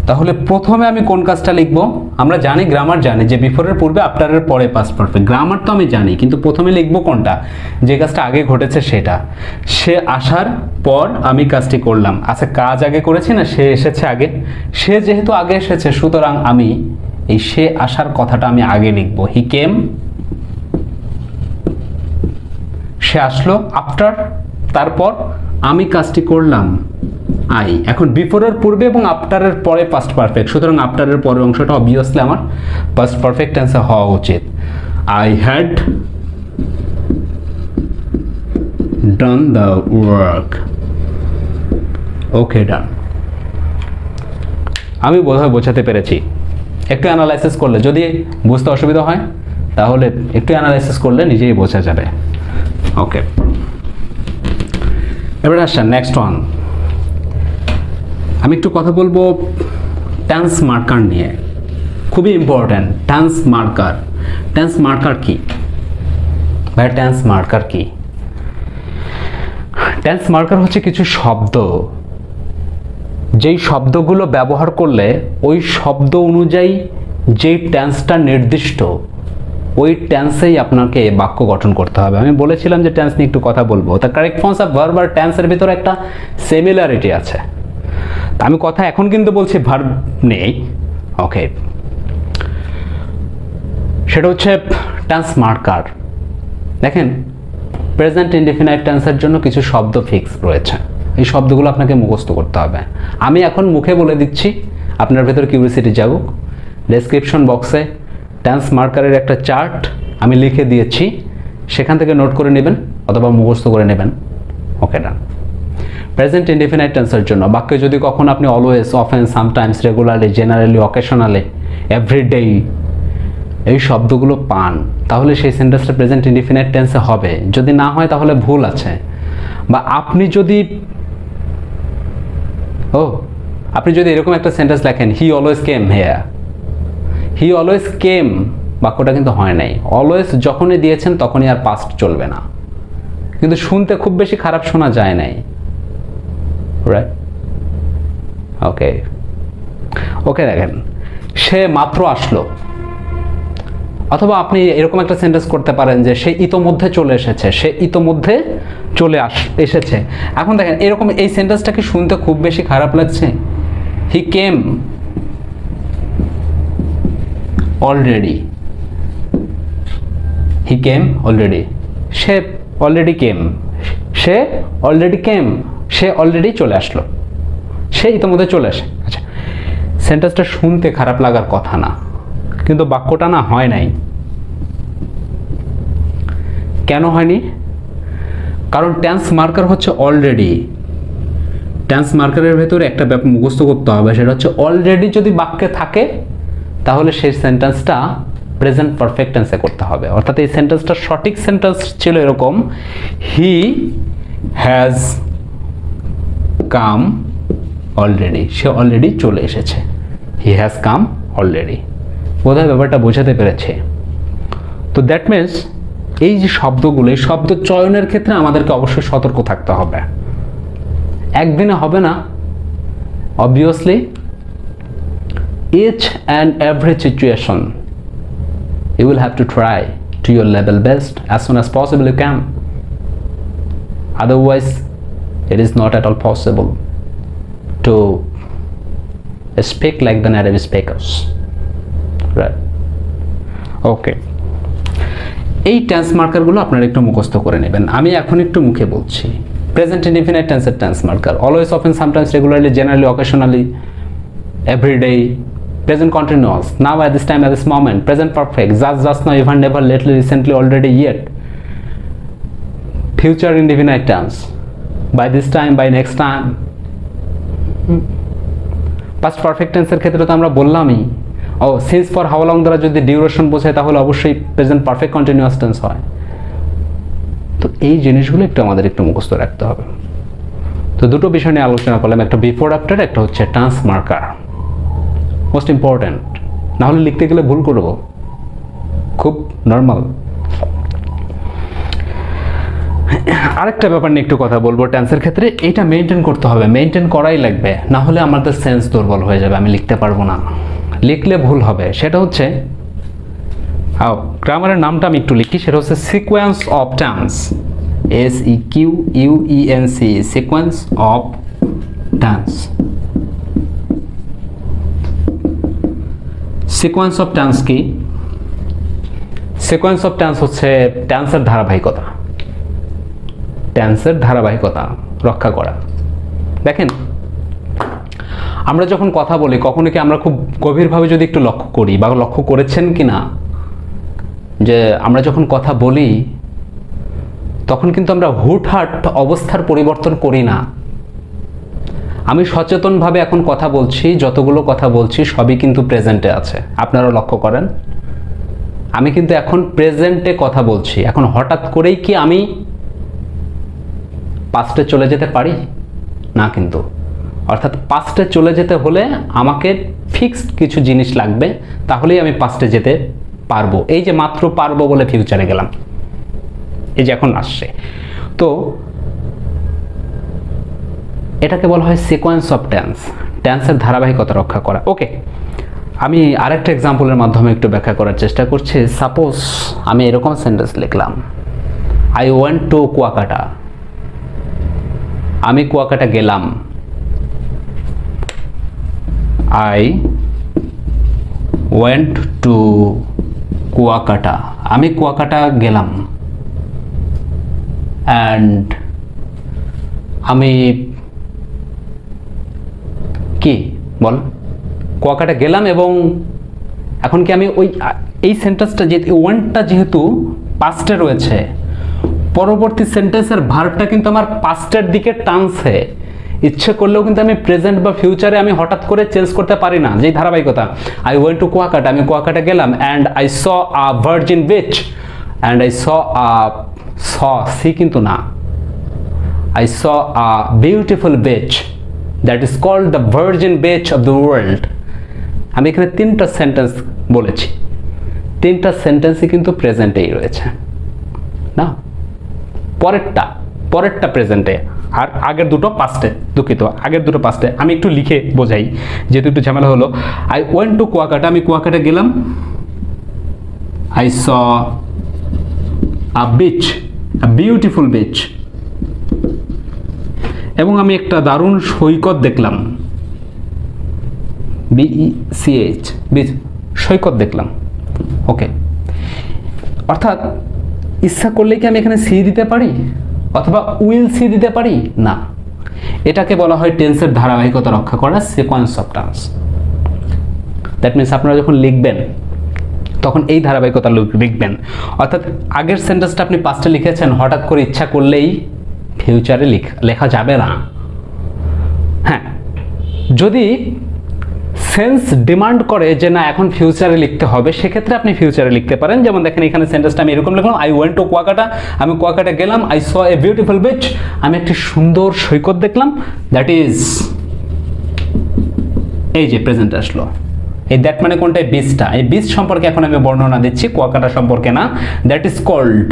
তাহলে প্রথমে আমি কোন কাজটা লিখব? আমরা জানি, গ্রামার জানি যে বিফোরের পূর্বে আফটারের পরে পাস্ট পারফেক্ট। গ্রামার তো আমি জানি, কিন্তু প্রথমে লিখব কোনটা? যে কাজটা আগে ঘটেছে সেটা। সে আসার পর আমি কাজটি করলাম। আচ্ছা, কাজ আগে করেছি না সে এসেছে আগে? সে যেহেতু আগে এসেছে সুতরাং আমি এই সে আসার কথাটা আমি আগে লিখব, হি কেম। সে আসলো আফটার, তারপর আমি কাজটি করলাম, আই। এখন বিফোরের পূর্বে এবং আফটারের পরে পাস্ট পারফেক্ট, সুতরাং আফটারের পরের অংশটা অবভিয়াসলি আমার পাস্ট পারফেক্ট টেন্সে হওয়া উচিত। I had done the work. Okay, done. আমি বোধহয় বোঝাতে পেরেছি। একটু অ্যানালাইসিস করলে, যদি বুঝতে অসুবিধা হয় তাহলে একটু অ্যানালাইসিস করলে নিজেই বোঝা যাবে। ওকে, এবার আসেন নেক্সট ওয়ান। আমি একটু কথা বলবো টেন্স মার্কার নিয়ে, খুবই important. Tense marker, tense marker কি ভাই? টেন্স মার্কার কি? টেন্স মার্কার হচ্ছে কিছু শব্দ, যেই শব্দগুলো ব্যবহার করলে ওই শব্দ অনুযায়ী যেই টেন্সটা নির্দিষ্ট, ওই টেন্সেই আপনাকে বাক্য গঠন করতে হবে। আমি বলেছিলাম যে টেন্স নিয়ে একটু কথা বলবো। তা কারেক্ট ফর্মস অফ ভার্ব আর টেন্সের ভিতরে একটা সিমিলারিটি আছে। আমি কথা এখন কিন্তু বলছি ভার্ব নেই, ওকে। সেটা হচ্ছে টেন্স মার্কার। দেখেন প্রেজেন্ট ইনডিফিনাইট টেন্সের জন্য কিছু শব্দ ফিক্স রয়েছে, এই শব্দগুলো আপনাকে মুখস্থ করতে হবে। আমি এখন মুখে বলে দিচ্ছি, আপনার ভেতর কিউরিওসিটি যাগুক। ডেসক্রিপশন বক্সে টেন্স মার্কারের একটা চার্ট আমি লিখে দিয়েছি, সেখান থেকে নোট করে নেবেন অথবা মুখস্থ করে নেবেন। ওকে ডান। প্রেজেন্ট ইনডিফিনাইট টেন্সের জন্য বাক্যে যদি কখন আপনি always, often, sometimes, regularly, generally, occasionally, everyday এই শব্দগুলো পান, তাহলে সেই সেন্টেন্সটা প্রেজেন্ট ইনডিফিনাইট টেন্সে হবে। যদি না হয় তাহলে ভুল আছে। বা আপনি যদি এরকম একটা সেন্টেন্স লেখেন, he always came here, he always came, বাক্যটা কিন্তু হয় নাই। অলওয়েজ যখনই দিয়েছেন তখনই আর পাস্ট চলবে না, কিন্তু শুনতে খুব বেশি খারাপ শোনা যায় নাই, রাইট? ওকে ওকে, দেখেন সে মাত্র আসলো, অথবা আপনি এরকম একটা সেন্টেন্স করতে পারেন যে সে ইতোমধ্যে চলে এসেছে, সে ইতোমধ্যে এসেছে। এখন দেখেন এরকম এই সেন্টেন্সটা কি শুনতে খুব বেশি খারাপ লাগছে? হি কেম অলরেডি, হি কেম অলরেডি, সে অলরেডি কেম, সে অলরেডি কেম, সে অলরেডি চলে আসলো, সে ইতোমধ্যে চলে আসে। আচ্ছা, সেন্টেন্সটা শুনতে খারাপ লাগার কথা না, কিন্তু বাক্যটা না হয় নাই। কেন হয়নি? কারণ টেন্স মার্কার হচ্ছে অলরেডি। টেন্স মার্কারের ভেতরে একটা ব্যাপার মুখস্থ করতে হবে, সেটা হচ্ছে অলরেডি যদি বাক্যে থাকে তাহলে সেই সেন্টেন্সটা প্রেজেন্ট পারফেক্ট টেন্সে করতে হবে। অর্থাৎ এই সেন্টেন্সটা সঠিক সেন্টেন্স ছিল এরকম, হি হ্যাজ কাম অলরেডি, সে অলরেডি চলে এসেছে, হি হ্যাজ কাম অলরেডি। বোধহয় ব্যাপারটা বোঝাতে পেরেছে। তো দ্যাট মিনস এই যে শব্দগুলো, এই শব্দ চয়নের ক্ষেত্রে আমাদেরকে অবশ্যই সতর্ক থাকতে হবে। একদিনে হবে না, obviously each and every situation you will have to try to your level best as soon as possible you can, otherwise it is not at all possible to speak like the native speakers, right? Okay, এই tense মার্কারগুলো আপনারা একটু মুখস্থ করে নেবেন। আমি এখন একটু মুখে বলছি। প্রেজেন্ট ইনডিফিনাইট টেন্সের tense marker: always, often, sometimes, regularly, generally, occasionally, everyday, present continuous, now, at this time, at this moment, present perfect, just now, even, never, lately, recently, already, yet, future indefinite tense, by this time, by next time, past perfect tense এর ক্ষেত্রে তো আমরা বললামই, since, for, how long দ্বারা যদি duration বোঝায় তাহলে অবশ্যই প্রেজেন্ট পারফেক্ট কন্টিনিউয়াস টেন্স হয়। তো এই জিনিসগুলো একটু আমাদের একটু মুখস্থ রাখতে হবে। তো দুটো বিষয় নিয়ে আলোচনা করলাম, একটা বিফোর আফটার, একটা হচ্ছে টেন্স মার্কার, মোস্ট ইম্পর্টেন্ট, না হলে লিখতে গেলে ভুল করব, খুব নর্মাল। আরেকটা ব্যাপার নিয়ে একটু কথা বলবো টেন্সের ক্ষেত্রে, এইটা মেনটেন করতে হবে, মেনটেন করাই লাগবে, না হলে আমাদের সেন্স দুর্বল হয়ে যাবে, আমি লিখতে পারবো না, লিখলে ভুল হবে। সেটা হচ্ছে, গ্রামারের নামটা আমি একটু লিখি, সেটা হচ্ছে sequence of tense, SEQUENC, sequence of tense. Sequence of tense কি? সিকোয়েন্স অফ টেন্স হচ্ছে টেন্সের ধারাবাহিকতা, টেন্সের ধারাবাহিকতা রক্ষা করা। দেখেন আমরা যখন কথা বলি, কখনো কি আমরা খুব গভীরভাবে যদি একটু লক্ষ্য করি, বা লক্ষ্য করেছেন কি না, যে আমরা যখন কথা বলি তখন কিন্তু আমরা হুটহাট অবস্থার পরিবর্তন করি না। আমি সচেতনভাবে এখন কথা বলছি, যতগুলো কথা বলছি সবই কিন্তু প্রেজেন্টে আছে, আপনারা লক্ষ্য করেন। আমি কিন্তু এখন প্রেজেন্টে কথা বলছি, এখন হঠাৎ করেই কি আমি পাস্টে চলে যেতে পারি না, কিন্তু অর্থাৎ পাস্টে চলে যেতে হলে আমাকে ফিক্সড কিছু জিনিস লাগবে, তাহলেই আমি পাস্টে যেতে পারবো। এই যে মাত্র পারবো বলে ফিউচারে গেলাম, এই যে এখন আসছে, তো এটাকে বলা হয় সিকোয়েন্স অফ টেন্স, টেন্সের ধারাবাহিকতা রক্ষা করা। ওকে, আমি আরেকটা এক্সাম্পলের মাধ্যমে একটু ব্যাখ্যা করার চেষ্টা করছি। সাপোজ আমি এরকম সেন্টেন্স লিখলাম, আই ওয়েন্ট টু কুয়াকাটা, আমি কুয়াকাটা গেলাম, আই ওয়েন্ট টু কুয়াকাটা, আমি কুয়াকাটা গেলাম। অ্যান্ড আমি কি বল কুয়াকাটা গেলাম এবং এখন কি আমি ওই এই সেন্টেন্সটা যেহেতু ওয়ান্টটা যেহেতু পাস্টে রয়েছে, পরবর্তী সেন্টেন্সের ভার্বটা কিন্তু আমার পাস্টের দিকে টানছে। ইচ্ছে করলেও কিন্তু আমি প্রেজেন্ট বা ফিউচারে আমি হঠাৎ করে চেঞ্জ করতে পারি না। যেই ধারাবাহিকতা, আই ওয়েন্ট টু কুয়াকাটা, আমি কুয়াকাটা গেলাম, and I saw a virgin beach, and I saw a sea কিন্তু না, I saw a beautiful beach that is called the virgin beach of the world. আমি এখানে তিনটা সেন্টেন্স বলেছি, তিনটা সেন্টেন্সই কিন্তু প্রেজেন্টেই রয়েছে না, পরেরটা প্রেজেন্টে আর আগের দুটো পাস্টে। দুঃখিত, আগের দুটো পাস্টে। আমি একটু লিখে বোঝাই যেহেতু একটু ঝামেলা হলো। আই ওয়েন্ট টু কুয়াকাটা, আমি কুয়াকাটা গেলাম, I saw a beach, a beautiful beach, এবং আমি একটা দারুণ সৈকত দেখলাম, BECH বিচ, সৈকত দেখলাম। ওকে, অর্থাৎ ইচ্ছা করলে কি আমি এখানে সি দিতে পারি অথবা উইল সি দিতে পারি না। এটাকে বলা হয় টেন্সের ধারাবাহিকতা রক্ষা করা, sequence of tense. That means আপনারা যখন লিখবেন তখন এই ধারাবাহিকতা লিখবেন। অর্থাৎ আগের সেন্টেন্সটা আপনি পাস্টে লিখেছেন, হঠাৎ করে ইচ্ছা করলেই ফিউচারে লেখা যাবে না। হ্যাঁ, যদি সেন্স ডিমান্ড করে যে না এখন ফিউচারে লিখতে হবে, সেক্ষেত্রে আপনি ফিউচারে লিখতে পারেন। যেমন দেখেন এখানে সেন্টেন্সটা আমি এরকম লিখলাম, আই ওয়েন্ট টু কুয়াকাটা, আমি কুয়াকাটা গেলাম, I saw a beautiful beach, আমি একটি সুন্দর সৈকত দেখলাম। দ্যাট ইজ, এই যে প্রেজেন্ট আসলো, এই দ্যাট মানে কোনটা, বিচটা। এই বিচ সম্পর্কে এখন আমি বর্ণনা দিচ্ছি, কুয়াকাটা সম্পর্কে না। That is called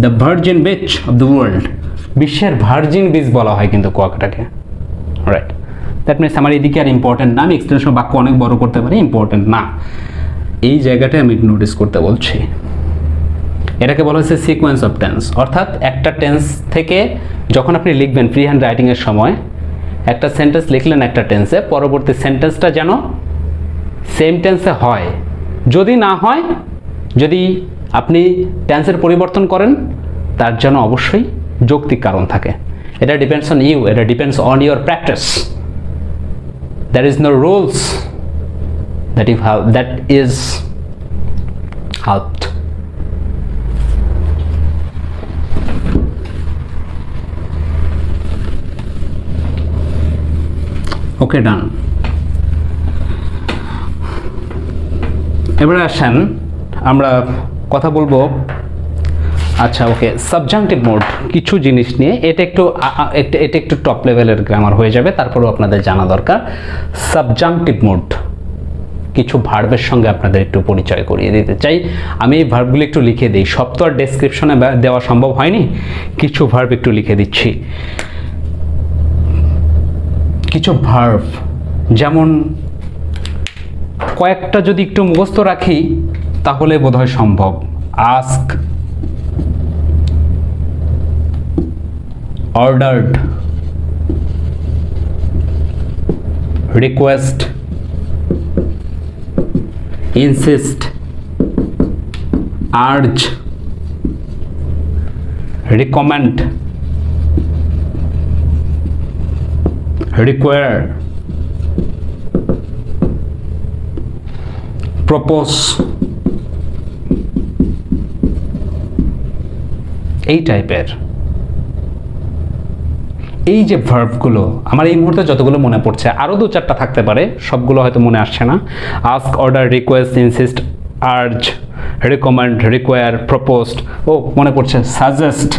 the virgin beach of the world, বিশ্বের ভার্জিন বিচ বলা হয় কিন্তু কুয়াকাটাকে। রাইট, দ্যাট মিনস আমার এদিকে আর ইম্পর্টেন্ট না, আমি এক্সটেনশন বাক্য অনেক বড় করতে পারি, ইম্পর্টেন্ট না। এই জায়গাটায় আমি নোটিস করতে বলছি। এটাকে বলা হচ্ছে সিকোয়েন্স অফ টেন্স। অর্থাৎ একটা টেন্স থেকে যখন আপনি লিখবেন ফ্রি হ্যান্ড রাইটিংয়ের সময়, একটা সেন্টেন্স লিখলেন একটা টেন্সে, পরবর্তী সেন্টেন্সটা যেন সেম টেন্সে হয়। যদি না হয়, যদি আপনি টেন্সের পরিবর্তন করেন, তার যেন অবশ্যই যৌক্তিক কারণ থাকে। এটা ডিপেন্ডস অন ইউ, এটা depends on your practice. There is no rules that is helped. Okay, done. এবারে আসেন আমরা কথা বলবো, আচ্ছা ওকে, সাবজাংটিভ মোড কিছু জিনিস নিয়ে। এটা একটু টপ লেভেলের গ্রামার হয়ে যাবে, তারপরেও আপনাদের জানা দরকার। সাবজাংটিভ মোড কিছু ভার্বের সঙ্গে আপনাদের একটু পরিচয় করিয়ে দিতে চাই। আমি এই ভার্বগুলো একটু লিখে দিই, সব তো আর ডেসক্রিপশনে দেওয়া সম্ভব হয়নি, কিছু ভার্ব একটু লিখে দিচ্ছি। কিছু ভার্ব যেমন কয়েকটা যদি একটু মুখস্থ রাখি তাহলে বোধহয় সম্ভব। Ask, ordered, request, insist, urge, recommend, require, propose, এই টাইপের। এই যে ভার্বগুলো আমার এই মুহূর্তে যতগুলো মনে পড়ছে, আরও দু চারটা থাকতে পারে, সবগুলো হয়তো মনে আসছে না। Ask, order, request, insist, urge, recommend, require, proposed, ও মনে পড়ছে, সাজেস্ট।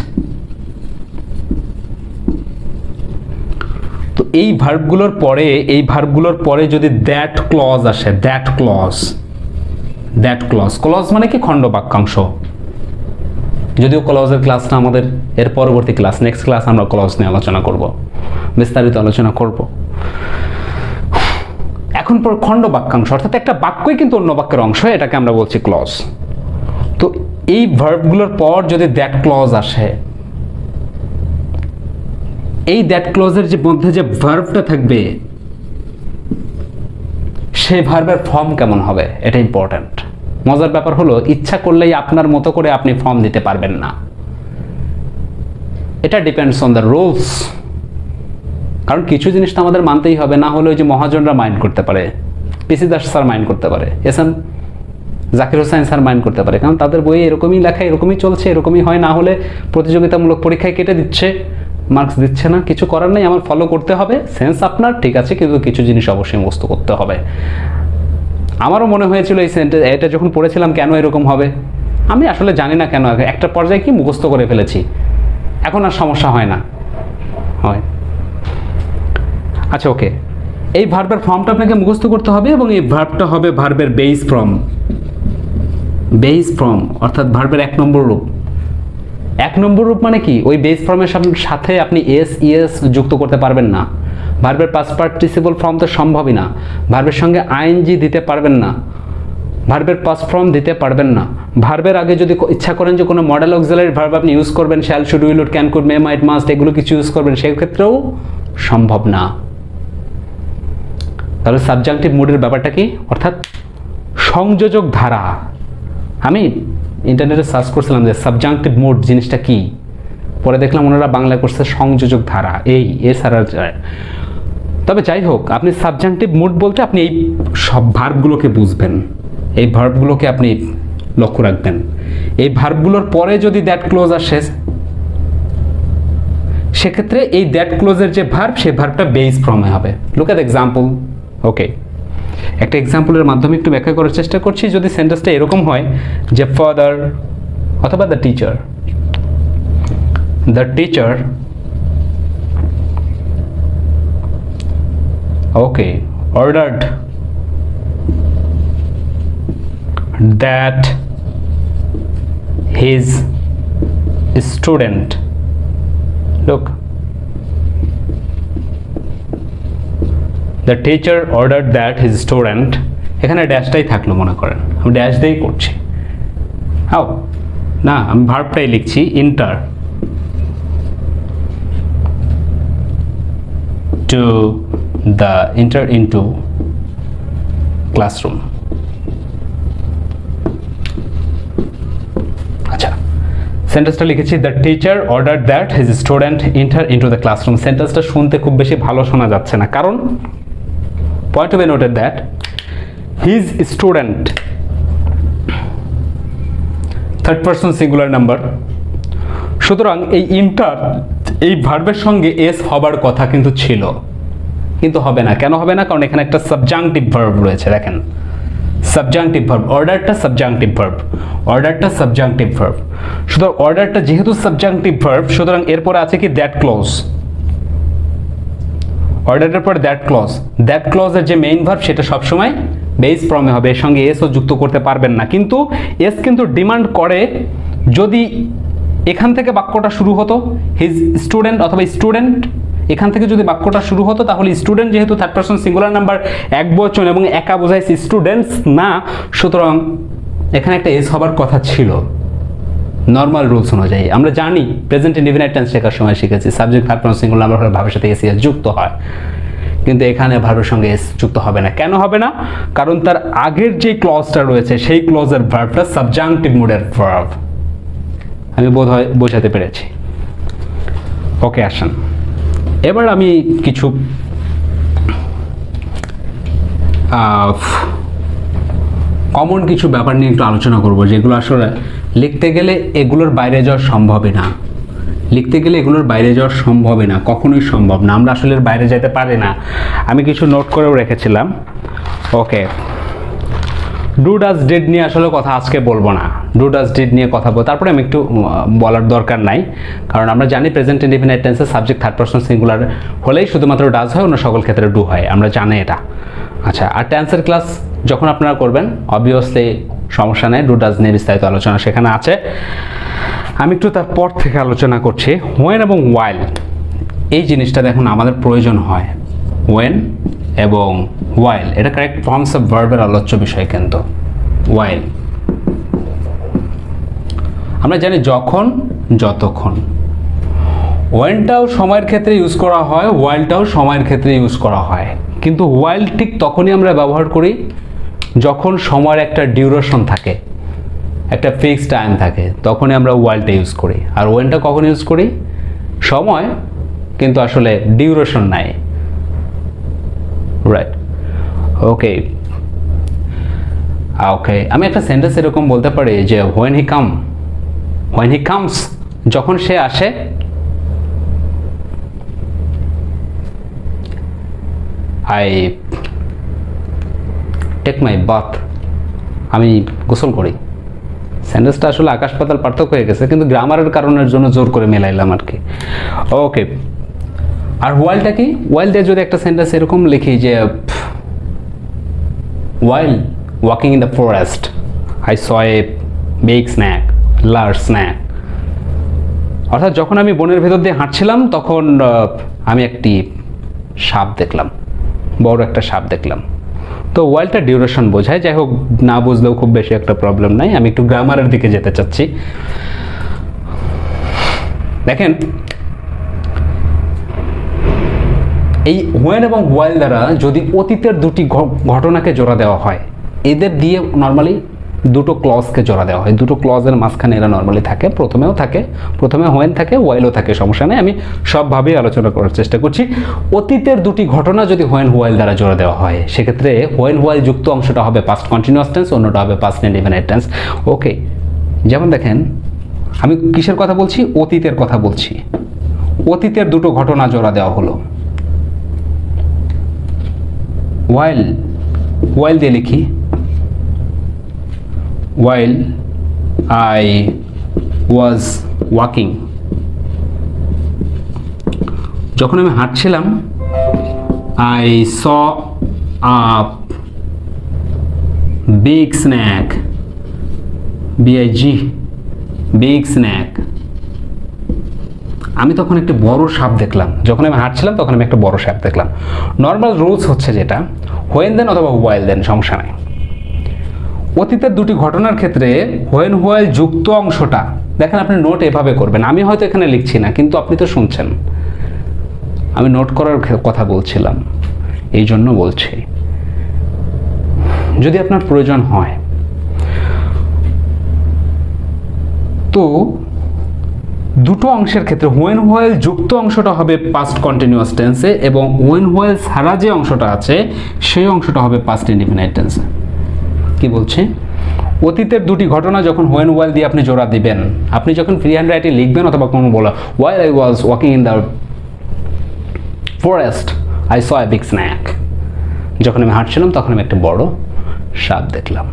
তো এই ভার্বগুলোর পরে যদি দ্যাট ক্লজ আসে, দ্যাট ক্লজ মানে কি, খণ্ড বাক্যাংশ। যদিও ক্লজের ক্লাসটা আমাদের এর পরবর্তী ক্লাস, নেক্সট ক্লাস আমরা ক্লজ নিয়ে আলোচনা করব, বিস্তারিত আলোচনা করব। এখন পর খণ্ড বাক্যাংশ, অর্থাৎ একটা বাক্যই কিন্তু অন্য বাক্যের অংশ, এটাকে আমরা বলছি ক্লজ। তো এই ভার্বগুলোর পর যদি দ্যাট ক্লজ আসে, এই দ্যাট ক্লজের যে মধ্যে যে ভার্বটা থাকবে, সেই ভার্বের ফর্ম কেমন হবে, এটা ইম্পর্ট্যান্ট। মজার ব্যাপার হলো ইচ্ছা করলেই আপনার মতো করে আপনি ফর্ম দিতে পারবেন না, এটা ডিপেন্ডস অন দ্য রুলস। কারণ কিছু জিনিস তো আমাদের মানতেই হবে, না হলে ওই যে মহাজনরা মাইন্ড করতে পারে, পিসি দাস স্যার মাইন্ড করতে পারে, SM. Zakir Hossain sir mind করতে পারে, কারণ তাদের বইয়ে এরকমই লেখা, এরকমই চলছে, এরকমই হয়, না হলে প্রতিযোগিতামূলক পরীক্ষায় কেটে দিচ্ছে, মার্কস দিচ্ছে না। কিছু করার নেই, আমার ফলো করতে হবে, সেন্স আপনার ঠিক আছে, কিন্তু কিছু জিনিস অবশ্যই মুখস্থ করতে হবে। আমারও মনে হয়েছিল এই সেন্টেন্স, এটা যখন পড়েছিলাম কেন এরকম হবে, আমি আসলে জানি না কেন, একটা পর্যায়ে কি মুখস্থ করে ফেলেছি, এখন আর সমস্যা হয় না, হয়। আচ্ছা ওকে, এই ভার্বের ফর্মটা আপনাকে মুখস্থ করতে হবে এবং এই ভার্বটা হবে ভার্বের বেস ফর্ম। বেস ফর্ম অর্থাৎ ভার্বের 1 নম্বর রূপ। 1 নম্বর রূপ মানে কি, ওই বেস ফর্মের সাথে আপনি এস ইএস যুক্ত করতে পারবেন না। ভার্বের পাস্ট পার্টিসিপল ফর্ম তো সম্ভবই না। ভার্বের সঙ্গে আইএনজি দিতে পারবেন না, ভার্বের পাস্ট ফর্ম দিতে পারবেন না। ভার্বের আগে যদি ইচ্ছা করেন যে কোনো মডেল অক্সিলারি ভার্ব আপনি ইউজ করবেন, shall, should, will, would, can, could, may, might, must, এগুলো কিছু ইউজ করবেন, সেক্ষেত্রেও সম্ভব না। তাহলে সাবজাংটিভ মুডের ব্যাপারটা কি, অর্থাৎ সংযোজক ধারা। আমি ইন্টারনেটে সার্চ করছিলাম যে সাবজাংটিভ মুড জিনিসটা কি, পরে দেখলাম ওনারা বাংলা করছে সংযোজক ধারা, এই এছাড়া যায়। তবে যাই হোক, আপনি সাবজাংটিভ মুড বলতে আপনি এই সব ভার্বগুলোকে বুঝবেন, এই ভার্বগুলোকে আপনি লক্ষ্য রাখবেন। এই ভার্বগুলোর পরে যদি দ্যাট ক্লোজ আসে, সেক্ষেত্রে এই দ্যাট ক্লোজের যে ভার্ব, সেই ভার্বটা বেস ফর্মে হবে। Look at example. ওকে, একটা এক্সাম্পলের মাধ্যমে একটু ব্যাখ্যা করার চেষ্টা করছি। যদি সেন্টেন্সটা এরকম হয় যে ফাদার অথবা the teacher, the teacher okay ordered that his student, look, the teacher ordered that his student, এখানে ড্যাশটাই থাকলো মনে করেন, আমি ড্যাশ দিয়েই করছি। হাও না, আমি ভার্বটাই লিখছি, enter to the enter into classroom। আচ্ছা, সেন্টেন্সটা লিখেছি the teacher order that his student enter into the classroom. সেন্টেন্সটা শুনতে খুব বেশি ভালো শোনা যাচ্ছে না, কারণ point to be noted that his student third person singular number, সুতরাং এই ইন্টার এই ভার্বের সঙ্গে এস হবার কথা কিন্তু ছিল, কিন্তু হবে না। কেন হবে না? কারণ এখানে একটা সাবজাংটিভ ভার্ব রয়েছে। দেখেন, সাবজাংটিভ ভার্ব, অর্ডারটা সাবজাংটিভ ভার্ব, অর্ডারটা সাবজাংটিভ ভার্ব। সুতরাং অর্ডারটা যেহেতু সাবজাংটিভ ভার্ব, সুতরাং এরপরে আছে কি দ্যাট ক্লজ। অর্ডারের পর দ্যাট ক্লজ, দ্যাট ক্লজের যে মেইন ভার্ব সেটা সবসময় বেস ফর্মে হবে, এর সঙ্গে এসও যুক্ত করতে পারবেন না। কিন্তু এস কিন্তু ডিমান্ড করে যদি এখান থেকে বাক্যটা শুরু হতো, হিজ স্টুডেন্ট অথবা স্টুডেন্ট, এখান থেকে যদি বাক্যটা শুরু হতো, তাহলে স্টুডেন্ট যেহেতু থার্ড পারসন সিঙ্গুলার নাম্বার, এক বচন এবং একা বোঝাইছে, স্টুডেন্টস না, সুতরাং এখানে একটা এস হবার কথা ছিল নর্মাল রুলস অনুযায়ী। আমরা জানি প্রেজেন্ট ইনডিফিনিট টেন্স শেখার সময় শিখেছি subject third person singular number হলে ভার্বের সাথে এস যুক্ত হয়, কিন্তু এখানে ভার্বের সঙ্গে এস যুক্ত হবে না। কেন হবে না? কারণ তার আগের যে ক্লজটা রয়েছে সেই ক্লজের ভার্বটা সাবজাংটিভ মুডের ভার্ব। আমি বোধহয় বোঝাতে পেরেছি। ওকে, আসেন এবার আমি কিছু কমন কিছু ব্যাপার নিয়ে একটু আলোচনা করব, যেগুলো আসলে লিখতে গেলে এগুলোর বাইরে যাওয়া সম্ভবই না। লিখতে গেলে এগুলোর বাইরে যাওয়া সম্ভবই না, কখনোই সম্ভব না, আমরা আসলে বাইরে যেতে পারি না। আমি কিছু নোট করেও রেখেছিলাম। ওকে, ডু ডাজ ডিড নিয়ে আসলে কথা আজকে বলবো না, ডু ডাজ ডিড নিয়ে কথা বলবো, তারপরে আমি একটু বলার দরকার নাই, কারণ আমরা জানি প্রেজেন্ট ইনডিফিনিট টেন্সে সাবজেক্ট থার্ড পারসন সিঙ্গুলার হলেই শুধুমাত্র ডাজ হয়, অন্য সকল ক্ষেত্রে ডু হয়, আমরা জানি এটা। আচ্ছা, আর টেন্সের ক্লাস যখন আপনারা করবেন অবভিয়াসলি সমস্যা নেই, ডু ডাজ নিয়ে বিস্তারিত আলোচনা সেখানে আছে। আমি একটু তারপর থেকে আলোচনা করছি হোয়েন এবং ওয়াইল। এই জিনিসটা দেখুন আমাদের প্রয়োজন হয়, ওয়েন এবং ওয়াইল, এটা কারেক্ট ফর্মস অফ ভার্বের আলোচ্য বিষয়। কিন্তু ওয়াইল আমরা জানি যখন, যতক্ষণ। ওয়েনটাও সময়ের ক্ষেত্রে ইউজ করা হয়, ওয়াইলটাও সময়ের ক্ষেত্রে ইউজ করা হয়, কিন্তু ওয়াইল ঠিক তখনই আমরা ব্যবহার করি যখন সময়ের একটা ডিউরেশন থাকে, একটা ফিক্সড টাইম থাকে, তখনই আমরা ওয়াইলটা ইউজ করি। আর ওয়েনটা কখন ইউজ করি? সময় কিন্তু আসলে ডিউরেশন নাই, রাইট? ওকে ওকে, আমি একটা সেন্টেন্স এরকম বলতে পারি যে when he comes, যখন সে আসে, I take my bath, আমি গোসল করি। সেন্টেন্সটা আসলে আকাশ পাতাল পার্থক্য হয়ে গেছে, কিন্তু গ্রামারের কারণের জন্য জোর করে মেলাইলাম আর কি। ওকে, আর ওয়াইলটা কি? ওয়াইল দিয়ে যদি একটা সেন্টেন্স এরকম লিখি যে while walking in the forest I saw a big large snake, অর্থাৎ যখন আমি বনের ভেতর দিয়ে হাঁটছিলাম তখন আমি একটি সাপ দেখলাম, বড় একটা সাপ দেখলাম। তো ওয়াইলটা ডিউরেশন বোঝায়। যাই হোক, না বুঝলেও খুব বেশি একটা প্রবলেম নাই, আমি একটু গ্রামারের দিকে যেতে চাচ্ছি। দেখেন, এই when এবং while দ্বারা যদি অতীতের দুটি ঘটনাকে জোড়া দেওয়া হয়, এদের দিয়ে নর্মালি দুটো ক্লজকে জোড়া দেওয়া হয়। দুটো ক্লজের মাঝখানে এরা নর্মালি থাকে, প্রথমে when থাকে, whileও থাকে, সমস্যা নেই। আমি সবভাবেই আলোচনা করার চেষ্টা করছি। অতীতের দুটি ঘটনা যদি when while দ্বারা জোড়া দেওয়া হয়, সেক্ষেত্রে when while যুক্ত অংশটা হবে past continuous tense, অন্যটা হবে past indefinite tense। ওকে, যেমন দেখেন, আমি কিসের কথা বলছি? অতীতের কথা বলছি। অতীতের দুটো ঘটনা জোড়া দেওয়া হলো, while দিয়ে লিখি while I was walking, যখন আমি হাঁটছিলাম I saw a big snake, big snake, আমি তখন একটা বড় সাপ দেখলাম। যখন আমি হাঁটছিলাম তখন আমি একটা বড় সাপ দেখলাম। নর্মাল রুলস হচ্ছে যেটা when then অথবা while then, সমস্যা নাই। অতীতের দুটি ঘটনার ক্ষেত্রে when while যুক্ত অংশটা দেখেন, আপনি নোট এভাবে করবেন। আমি হয়তো এখানে লিখছি না, কিন্তু আপনি তো শুনছেন, আমি নোট করার কথা বলছিলাম, এই জন্য বলছি, যদি আপনার প্রয়োজন হয়। তো দুটো অংশের ক্ষেত্রে when while যুক্ত অংশটা হবে past continuous tense এবং when while ছাড়া যে অংশটা আছে সেই অংশটা হবে past indefinite tense। কি বলছে? অতীতের দুটি ঘটনা যখন when while দিয়ে আপনি জোড়া দিবেন, আপনি যখন ফ্রি হ্যান্ড রাইটে লিখবেন অথবা কোনো বলা while I was walking in the forest I saw a big snake, যখন আমি হাঁটছিলাম তখন আমি একটা বড় সাপ দেখলাম।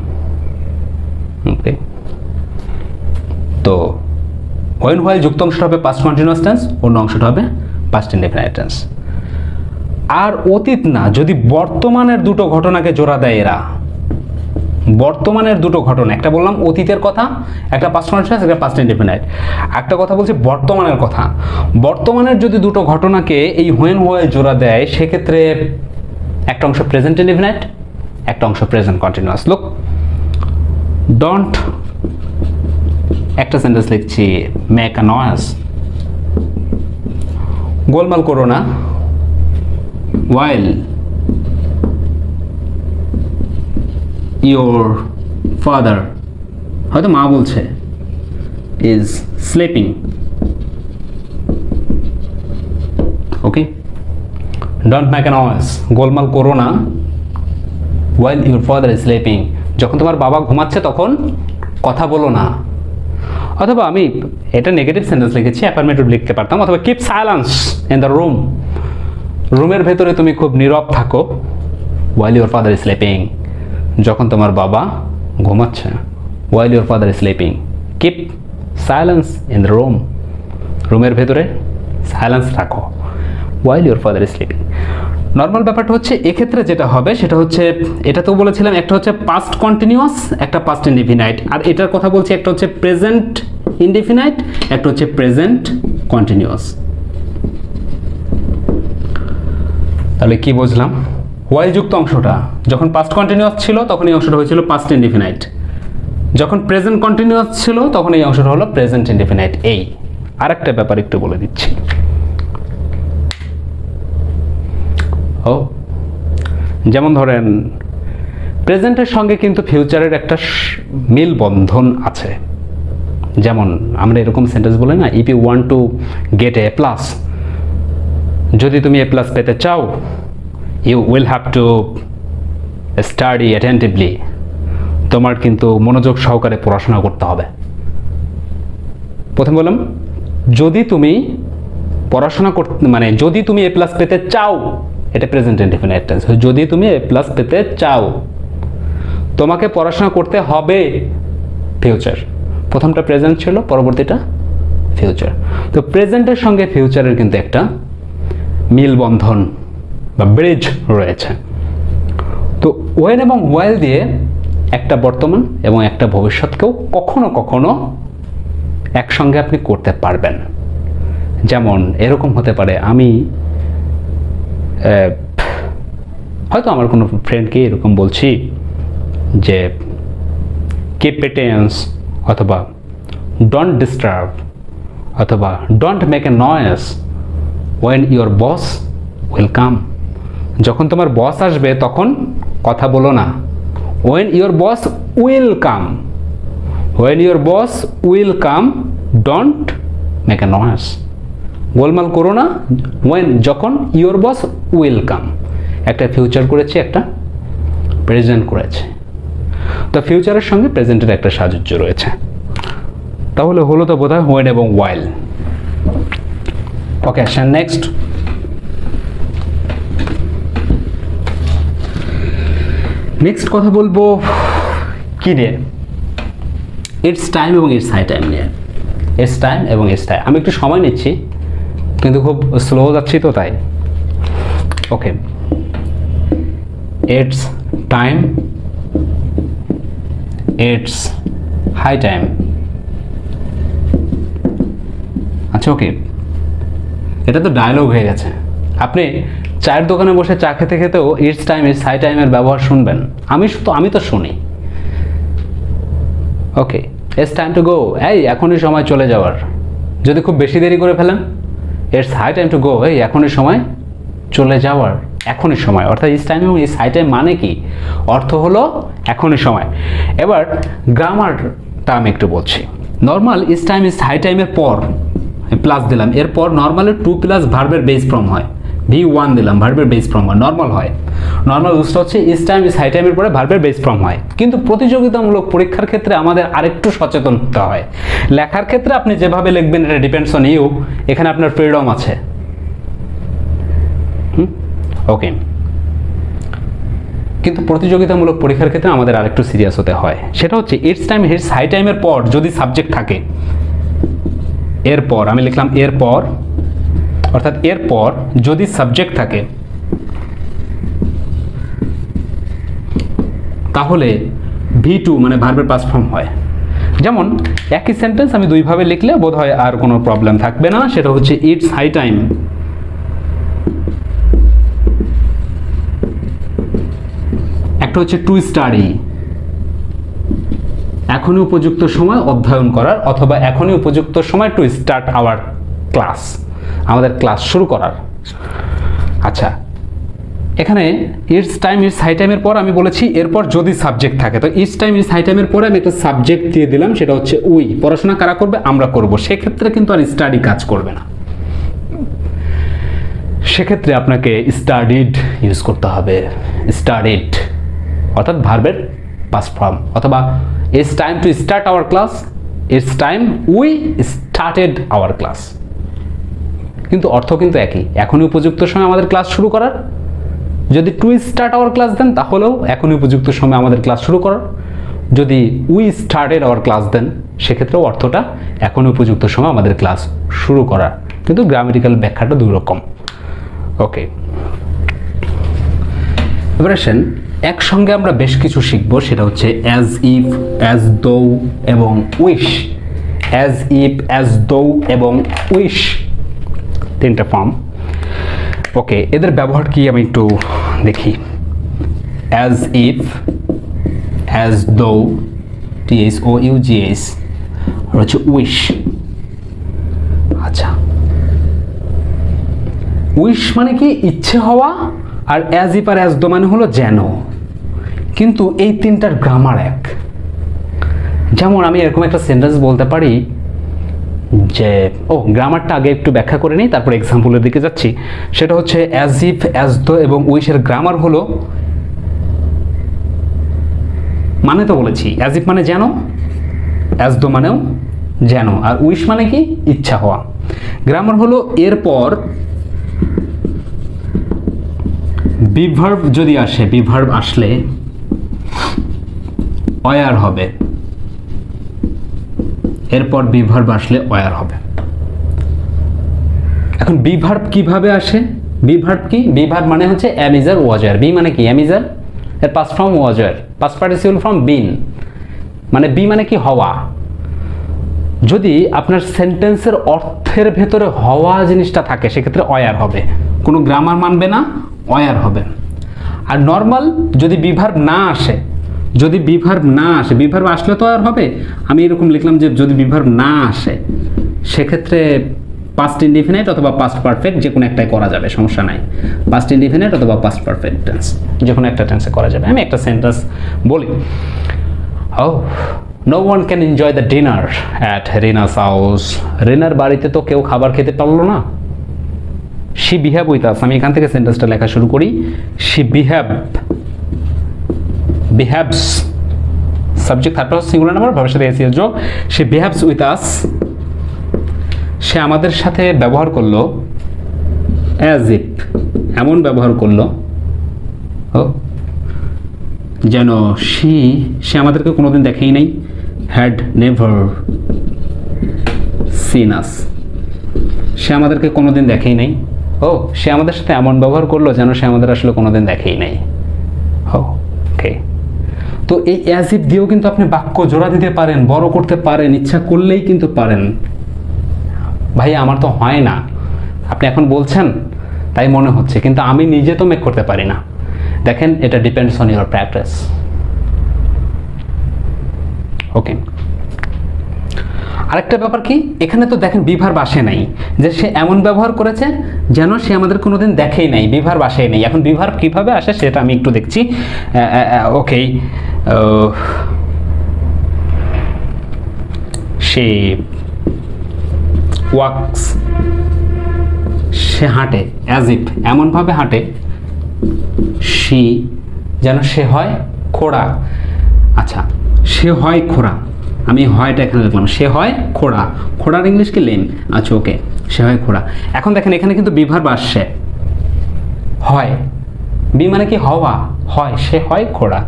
ওকে, তো when while যুক্ত অংশটা হবে past continuous tense, অন্য অংশটা হবে past indefinite tense। আর অতীত না, যদি বর্তমানের দুটো ঘটনাকে জোড়া দেয় এরা, বর্তমানের দুটো ঘটনা, একটা বললাম অতীতের কথা, একটা past continuous, একটা past indefinite, একটা কথা বলছি বর্তমানের কথা। বর্তমানের যদি দুটো ঘটনাকে এই when while জোড়া দেয়, সেক্ষেত্রে একটা অংশ প্রেজেন্ট indefinite, একটা অংশ প্রেজেন্ট কন্টিনিউয়াস। লুক, ডোন্ট, একটা সেন্টেন্স লিখছি, মেক আ নয়েজ, গোলমাল করো না, while your father, হয়তো মা বলছে, is sleeping। Okay, don't make a noise, গোলমাল করো না, while your father is sleeping, যখন তোমার বাবা ঘুমাচ্ছে তখন কথা বলো না। অথবা আমি এটা নেগেটিভ সেন্টেন্স লিখেছি, অ্যাফার্মেটিভ লিখতে পারতাম, অথবা keep silence in the room, রুমের ভেতরে তুমি খুব নীরব থাকো, while your father is sleeping, যখন তোমার বাবা ঘুমাচ্ছে, while your father is sleeping, keep silence in the room, রুমের ভেতরে সাইলেন্স রাখো, while your father is sleeping। Normal ব্যাপারটা হচ্ছে এক্ষেত্রে যেটা হবে সেটা হচ্ছে, এটা তো বলেছিলাম একটা হচ্ছে পাস্ট কন্টিনিউয়াস, একটা পাস্ট ইনডিফিনাইট, আর এটার কথা বলছি একটা হচ্ছে প্রেজেন্ট ইনডিফিনাইট, একটা হচ্ছে প্রেজেন্ট কন্টিনিউয়াস। তাহলে কি বুঝলাম? while যুক্ত অংশটা যখন পাস্ট কন্টিনিউয়াস ছিল তখন এই অংশটা হয়েছিল পাস্ট ইনডিফিনাইট, যখন প্রেজেন্ট কন্টিনিউয়াস ছিল তখন এই অংশটা হলো প্রেজেন্ট ইনডিফিনাইট। এই আরেকটা ব্যাপার একটু বলে দিচ্ছি। যেমন ধরেন প্রেজেন্টের সঙ্গে কিন্তু ফিউচারের একটা মিল বন্ধন আছে। যেমন আমরা এরকম সেন্টেন্স বলি না, if you want to get A plus, যদি তুমি এ প্লাস পেতে চাও, you will have to study attentively, তোমার কিন্তু মনোযোগ সহকারে পড়াশোনা করতে হবে। প্রথমে বললাম যদি তুমি পড়াশোনা করতে, মানে যদি তুমি এ প্লাস পেতে চাও, এটা প্রেজেন্ট ইনডেফিনিট টেন্স। যদি তুমি এ প্লাস পেতে চাও, তোমাকে পড়াশোনা করতে হবে, ফিউচার। প্রথমটা প্রেজেন্ট ছিল, পরবর্তীটা ফিউচার। তো প্রেজেন্টের সঙ্গে ফিউচারের কিন্তু একটা মিল বন্ধন বা ব্রিজ রয়েছে। তো ওয়েন এবং ওয়াইল দিয়ে একটা বর্তমান এবং একটা ভবিষ্যৎকেও কখনো কখনো একসঙ্গে আপনি করতে পারবেন। যেমন এরকম হতে পারে, আমি হয়তো আমার কোনো ফ্রেন্ডকে এরকম বলছি যে কিপ পেটেন্স, অথবা ডোন্ট ডিস্টার্ব, অথবা don't make a noise when your boss will come. যখন তোমার বস আসবে তখন কথা বলো না। When your boss will come, when your boss will come, don't make a noise, গোলমাল করো না। ওয়েন, যখন ইউর বস উইল কাম, একটা ফিউচার করেছি, একটা প্রেজেন্ট করেছে। তো ফিউচারের সঙ্গে প্রেজেন্টের একটা সাযুজ্য রয়েছে। তাহলে হলো তো বোধহয় ওয়েন এবং ওয়াইল। ওকে, আসেন নেক্সট। নেক্সট কথা বলবো কি নিয়ে? ইটস টাইম এবং ইটস হাই টাইম নিয়ে। ইটস টাইম এবং ইটস টাইম। আমি একটু সময় নিচ্ছি, কিন্তু খুব স্লো যাচ্ছি তো তাই। Okay, it's time, it's high time. আচ্ছা, ওকে, এটা তো ডায়লগ হয়ে গেছে। আপনি চায়ের দোকানে বসে চা খেতে খেতেও ইটস টাইম, ইটস হাই টাইমের ব্যবহার শুনবেন। আমি তো শুনি। ওকে, ইটস টাইম টু গো, এই এখনই সময় চলে যাওয়ার। যদি খুব বেশি দেরি করে ফেলেন, it's high time to go, এই এখনই সময় চলে যাওয়ার, এখনই সময়। অর্থাৎ ইটস টাইম এবং ইটস হাই টাইম মানে কি? অর্থ হলো এখনই সময়। এবার গ্রামারটা আমি একটু বলছি। Normal it's time it's high টাইমের পর প্লাস দিলাম, এরপর নর্মালের টু প্লাস ভার্বের বেস ফর্ম হয়, V1 দিলাম, ভার্বের বেস ফর্ম হয়, নর্মাল হয়। নর্মাল ইউজটা হচ্ছে ইটস টাইম ইটস হাই টাইমের পরে ভার্বের বেস ফর্ম হয়। কিন্তু প্রতিযোগিতামূলক পরীক্ষার ক্ষেত্রে আমাদের আরেকটু সচেতন হতে হয়। লেখার ক্ষেত্রে আপনি যেভাবে লিখবেন এটা ডিপেন্ডস অন ইউ, এখানে আপনার ফ্রিডম আছে। ওকে, কিন্তু প্রতিযোগিতামূলক পরীক্ষার ক্ষেত্রে আমাদের আরেকটু সিরিয়াস হতে হয়। সেটা হচ্ছে ইটস টাইম ইটস হাই টাইমের পর যদি সাবজেক্ট থাকে, এরপর আমি লিখলাম এরপর, অর্থাৎ এরপর যদি সাবজেক্ট থাকে তাহলে V2 মানে ভার্বের পাস্ট ফর্ম হয়। যেমন একই সেন্টেন্স আমি দুইভাবে লিখলে বোধহয় আর কোনো প্রবলেম থাকবে না। সেটা হচ্ছে ইটস হাই টাইম, একটা হচ্ছে টু স্টাডি, এখনই উপযুক্ত সময় অধ্যয়ন করার, অথবা এখনই উপযুক্ত সময় টু স্টার্ট আওয়ার ক্লাস, আমাদের ক্লাস শুরু করার। আচ্ছা, এখানে ইটস টাইম ইটস হাই টাইমের পর আমি বলেছি এরপর যদি সাবজেক্ট থাকে, তো ইটস টাইম ইটস হাই টাইমের পরে আমি একটা সাবজেক্ট দিয়ে দিলাম, সেটা হচ্ছে উই। পড়াশোনা কারা করবে? আমরা করব। সেক্ষেত্রে কিন্তু আর স্টাডি কাজ করবে না, সেক্ষেত্রে আপনাকে স্টাডিড ইউজ করতে হবে। স্টাডিড অর্থাৎ ভার্বের পাস্ট ফর্ম, অথবা it's time to start our class, it's time we started our class. কিন্তু অর্থ কিন্তু একই, এখনই উপযুক্ত সময় আমাদের ক্লাস শুরু করার। যদি টু স্টার্ট আওয়ার ক্লাস দেন তাহলেও এখনই উপযুক্ত সময় আমাদের ক্লাস শুরু করার। যদি উই স্টার্টেড আওয়ার ক্লাস দেন সেক্ষেত্রেও অর্থটা এখনই উপযুক্ত সময় আমাদের ক্লাস শুরু করার, কিন্তু গ্রামাটিক্যাল ব্যাখ্যাটা দুই রকম। ওকে, এবার আসেন একসঙ্গে আমরা বেশ কিছু শিখবো, সেটা হচ্ছে অ্যাজ ইফ, অ্যাজ দো এবং উইশ। অ্যাজ ইফ, অ্যাজ দো এবং উইশ, তিনটা ফর্ম। ওকে, এদের ব্যবহার কি আমি একটু দেখি। As if, as though, THOUGH, আর হচ্ছে উইশ। আচ্ছা, উইশ মানে কি? ইচ্ছে হওয়া। আর অ্যাজ ইফ আর অ্যাজ দো মানে হলো যেন। কিন্তু এই তিনটার গ্রামার এক। যেমন আমি এরকম একটা সেন্টেন্স বলতে পারি যে, গ্রামারটা আগে একটু ব্যাখ্যা করে নিই, তারপর এক্সাম্পলের দিকে যাচ্ছি। সেটা হচ্ছে অ্যাজ ইফ, অ্যাজ দো এবং উইশের গ্রামার হলো, মানে তো বলেছি অ্যাজ ইফ মানে যেন, অ্যাজ দো মানেও যেন, আর উইশ মানে কি ইচ্ছা হওয়া। গ্রামার হলো এরপর বিভার্ব যদি আসে, বিভার্ব আসলে অয়ার হবে, এরপর বিভার্ব আসলে অয়ার হবে। এখন বিভার্ব কিভাবে আসে? বিভার্ব কি? বিভার্ব মানে হচ্ছে am is আর was are। বি মানে কি? am is আর, এর past form was are, past participle form been, মানে বি মানে কি হওয়া। যদি আপনার সেন্টেন্সের অর্থের ভেতরে হওয়া জিনিসটা থাকে সেক্ষেত্রে অয়ার হবে, কোনো গ্রামার মানবে না, অয়ার হবে। আর নর্মাল যদি বিভার্ব না আসে, যদি বিভার্ব না আসে, বিভার্ব আসলে তো আর হবে। আমি এরকম লিখলাম যে যদি বিভার্ব না আসে সেক্ষেত্রে পাস্ট ইনডিফিনাইট অথবা পাস্ট পারফেক্ট যে কোনো একটাই করা যাবে, সমস্যা নাই। পাস্ট ইনডিফিনাইট অথবা পাস্ট পারফেক্ট টেন্স যে কোনো একটা টেন্সে করা যাবে। আমি একটা সেন্টেন্স বলি, no one can enjoy the dinner at Rina's house. রিনার বাড়িতে তো কেউ খাবার খেতে পারলো না। শি বিহেভ উইথ আস, আমি এখান থেকে সেন্টেন্সটা লেখা শুরু করি। She behaves, subject third person singular number, ভার্বের সাথে এসি এর যোগ। শি বিহেভস উইথ আস, সে আমাদের সাথে ব্যবহার করলো, অ্যাজ ইফ এমন ব্যবহার করলো যেন সে আমাদেরকে কোনোদিন দেখেই নাই, হ্যাড নেভার সিন আস, সে আমাদেরকে কোনোদিন দেখেই নাই। সে আমাদের সাথে এমন ব্যবহার করলো যেন সে আমাদের আসলে কোনোদিন দেখেই নাই। ওকে, তো এই অ্যাজ ইফ দিয়েও কিন্তু আপনি বাক্য জোড়া দিতে পারেন, বড় করতে পারেন, ইচ্ছা করলেই কিন্তু পারেন। ভাই আমার তো হয় না, আপনি এখন বলছেন তাই মনে হচ্ছে, কিন্তু আমি নিজে তো মেক করতে পারি না। দেখেন, এটা ডিপেন্ডস অন ইউর প্র্যাকটিস। ওকে, আরেকটা ব্যাপার কি, এখানে তো দেখেন বিভার্ব আসে নাই, যে সে এমন ব্যবহার করেছে যেন সে আমাদের কোনোদিন দেখেই নাই, বিভার্ব আসে নাই। এখন বিভার্ব কিভাবে আসে সেটা আমি একটু দেখছি। ওকে, সে ওয়াক্স, সে হাঁটে, অ্যাজ ইফ এমনভাবে হাঁটে, সে যেন সে হয় খোড়া। আচ্ছা, সে হয় খোড়া, আমি হয়টা এখানে লিখলাম, সে হয় খোড়া। খোড়ার ইংলিশ কি? লেম। আচ্ছা, ওকে, সে হয় খোড়া। এখন দেখেন এখানে কিন্তু বিভার্ব আসছে, হয়, বি মানে কি হওয়া, হয়, সে হয় খোড়া।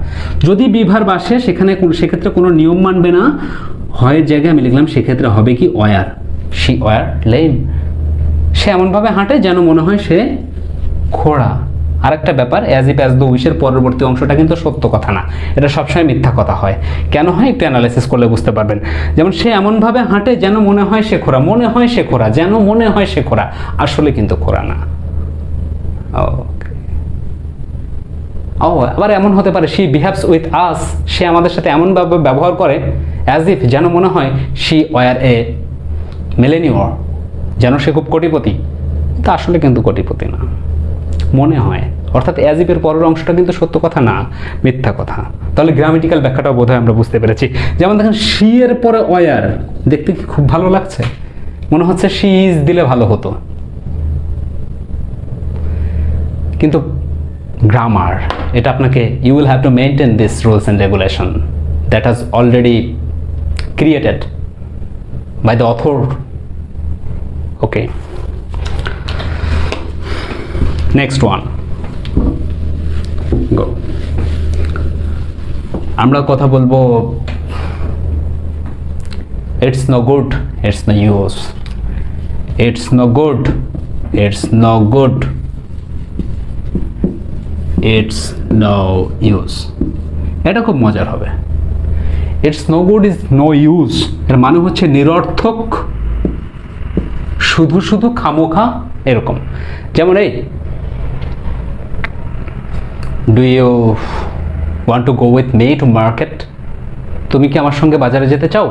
যদি বিভার্ব আসে সেক্ষেত্রে কোনো নিয়ম মানবে না, হয়ের জায়গায় আমি লিখলাম সেক্ষেত্রে হবে কি? অয়ার। শি ওয়ার লেম, সে এমনভাবে হাঁটে যেন মনে হয় সে খোড়া। আরেকটা ব্যাপার, অ্যাজ ইফ অ্যাজ দো উইশের পরবর্তী অংশটা কিন্তু সত্য কথা না, এটা সবসময় মিথ্যা কথা হয়। কেন হয় একটু অ্যানালাইসিস করলে বুঝতে পারবেন। যেমন সে এমনভাবে হাঁটে যেন মনে হয় সে খোড়া, মনে হয় সে খোড়া, যেন মনে হয় সে খোড়া, আসলে কিন্তু খোড়া না। আবার এমন হতে পারে, শি বিহেভস উইথ আস, সে আমাদের সাথে এমনভাবে ব্যবহার করে, অ্যাজ ইফ যেন মনে হয় শি ওয়ার এ মিলেনিয়র, যেন সে খুব কোটিপতি, তা আসলে কিন্তু কোটিপতি না, মনে হয়। অর্থাৎ অ্যাজ ইফের পরের অংশটা কিন্তু সত্য কথা না, মিথ্যা কথা। তাহলে গ্রামেটিক্যাল ব্যাখ্যাটাও বোধহয় আমরা বুঝতে পেরেছি। যেমন দেখেন, শি এর পরে ওয়ার, দেখতে কি খুব ভালো লাগছে? মনে হচ্ছে শি ইজ দিলে ভালো হতো, কিন্তু গ্রামার এটা আপনাকে, you will have to maintain this rules and regulation that has already created by the author. Okay, next one, go. আমরা কথা বলবো it's no good, it's no use, it's no good, it's no good, it's no use. এটা খুব মজার হবে। It's no good is no use, এর মানে হচ্ছে নিরর্থক, শুধু শুধু খামোখা, এরকম। যেমন এই, do you want to go with me to market, তুমি কি আমার সঙ্গে বাজারে যেতে চাও?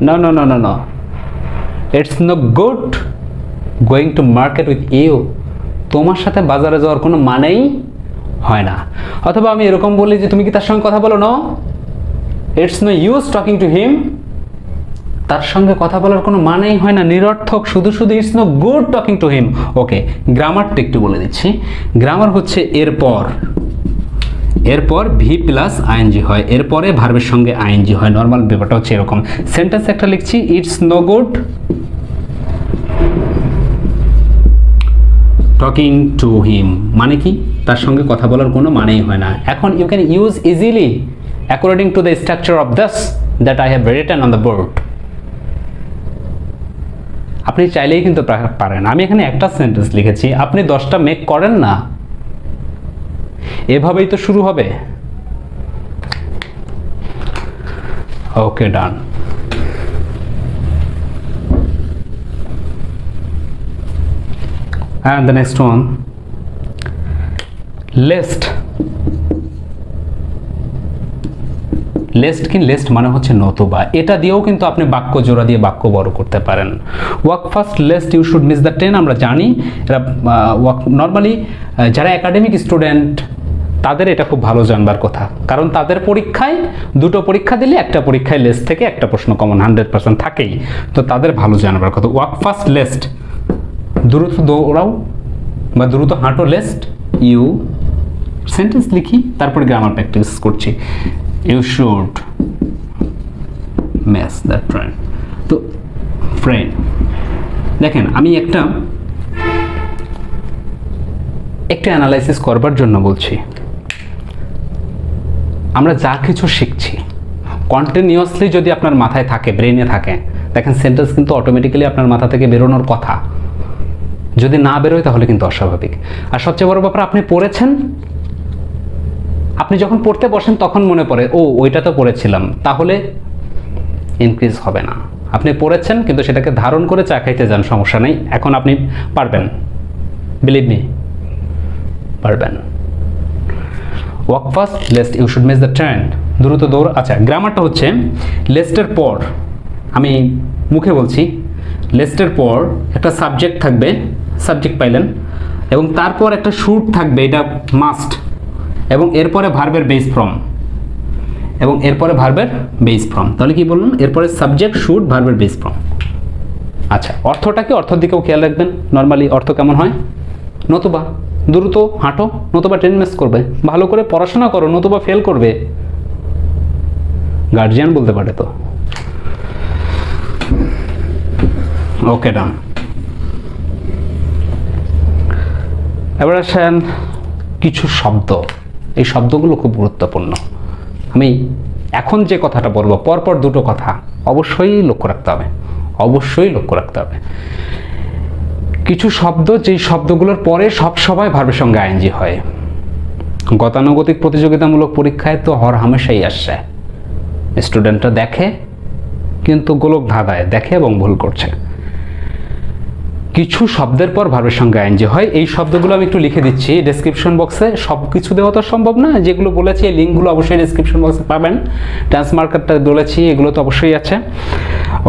No no no no no, it's no good going to market with you, তোমার সাথে বাজারে যাওয়ার কোনো মানেই হয় না। অথবা আমি এরকম বলি যে তুমি কি তার সঙ্গে কথা বলো, no, it's no use talking to him, তার সঙ্গে কথা বলার কোনো মানেই হয় না, নিরর্থক, শুধু শুধু it's no good talking to him. Okay, গ্রামারটা একটু বলে দিচ্ছি। গ্রামার হচ্ছে এরপর ভি প্লাস আইএনজি হয়, এরপরে ভার্বের সঙ্গে আইএনজি হয়। নর্মাল ব্যাপারটা হচ্ছে এরকম। সেন্টেন্স একটা লিখছি, it's no good talking to him, মানে কি তার সঙ্গে কথা বলার কোনো মানেই হয় না। এখন you can use easily according to the structure of this that I have written on the board. আপনি চাইলেই কিন্তু পারেন। আমি এখানে একটা সেন্টেন্স লিখেছি, আপনি 10টা মেক করেন না, এভাবেই তো শুরু হবে। Okay, done. And the next one, lest. Lest মানে হচ্ছে নতুবা। এটা দিয়েও কিন্তু আপনি বাক্য জোড়া দিয়ে বাক্য বড় করতে পারেন। Work first lest you should miss the train, আমরা জানি এরা নর্মালি যারা একাডেমিক স্টুডেন্ট তাদের এটা খুব ভালো জানবার কথা, কারণ তাদের পরীক্ষায় 2টো পরীক্ষা দিলে একটা পরীক্ষায় লেস্ট থেকে একটা প্রশ্ন কমন 100% থাকেই, তো তাদের ভালো জানবার কথা। ওয়ার্ক ফার্স্ট লেস্ট, দ্রুত দৌড়াও বা দ্রুত হাঁটো, লেস্ট ইউ, সেন্টেন্স লিখি তারপরে গ্রামার প্র্যাকটিস করছি। You should miss the train. তো ফ্রেন্ড দেখেন, আমি একটু অ্যানালাইসিস করবার জন্য বলছি। আমরা যা কিছু শিখছি কন্টিনিউয়াসলি যদি আপনার মাথায় থাকে, ব্রেনে থাকে, দেখেন সেন্টেন্স কিন্তু অটোমেটিক্যালি আপনার মাথা থেকে বেরোনোর কথা। যদি না বেরোয় তাহলে কিন্তু অস্বাভাবিক। আর সবচেয়ে বড় ব্যাপার, আপনি পড়েছেন, আপনি যখন পড়তে বসেন তখন মনে পড়ে ও ওইটা তো পড়েছিলাম, তাহলে ইনক্রিজ হবে না। আপনি পড়েছেন কিন্তু সেটাকে ধারণ করে চা খাইতে যান, সমস্যা নেই, এখন আপনি পারবেন, বিলিভ মি, পারবেন। Walk fast lest you should miss the train, দ্রুত দৌড়। আচ্ছা, গ্রামারটা হচ্ছে লেস্টের পর, আমি মুখে বলছি, লেস্টের পর একটা সাবজেক্ট থাকবে, সাবজেক্ট পাইলেন, এবং তারপর একটা শুড থাকবে, এটা মাস্ট, এবং এরপরে ভার্বের বেস ফর্ম, এবং এরপরে ভার্বের বেস ফর্ম। তাহলে কি বললাম? এরপরে সাবজেক্ট, শুড, ভার্বের বেস ফর্ম। আচ্ছা, অর্থটা কি? অর্থের দিকেও খেয়াল রাখবেন। নর্মালি অর্থ কেমন হয়? নতুবা দ্রুত হাঁটো, নতুবা ট্রেন মিস করবে, ভালো করে পড়াশোনা করো, নতুবা ফেল করবে। গার্জিয়ান বলতে পারে তো। ওকে, ডান। এবার আসেন কিছু শব্দ। এই শব্দগুলো খুব গুরুত্বপূর্ণ। আমি এখন যে কথাটা বলবো, পরপর 2টো কথা অবশ্যই লক্ষ্য রাখতে হবে, অবশ্যই লক্ষ্য রাখতে হবে। কিছু শব্দ, যেই শব্দগুলোর পরে সবসময় ভার্বের সঙ্গে আইএনজি হয়। গতানুগতিক প্রতিযোগিতামূলক পরীক্ষায় তো হরহামেশাই আসছে, স্টুডেন্টরা দেখে কিন্তু গোলক ধাঁধায় দেখে এবং ভুল করছে। কিছু শব্দের পর ভার্বের সঙ্গে আইএনজি হয়। এই শব্দগুলো আমি একটু লিখে দিচ্ছি ডেসক্রিপশন বক্সে। সব কিছু দেওয়া তো সম্ভব না, যেগুলো বলেছি এই লিঙ্কগুলো অবশ্যই ডেসক্রিপশন বক্সে পাবেন। ট্রান্সমার্কারটা বলেছি, এগুলো তো অবশ্যই আছে।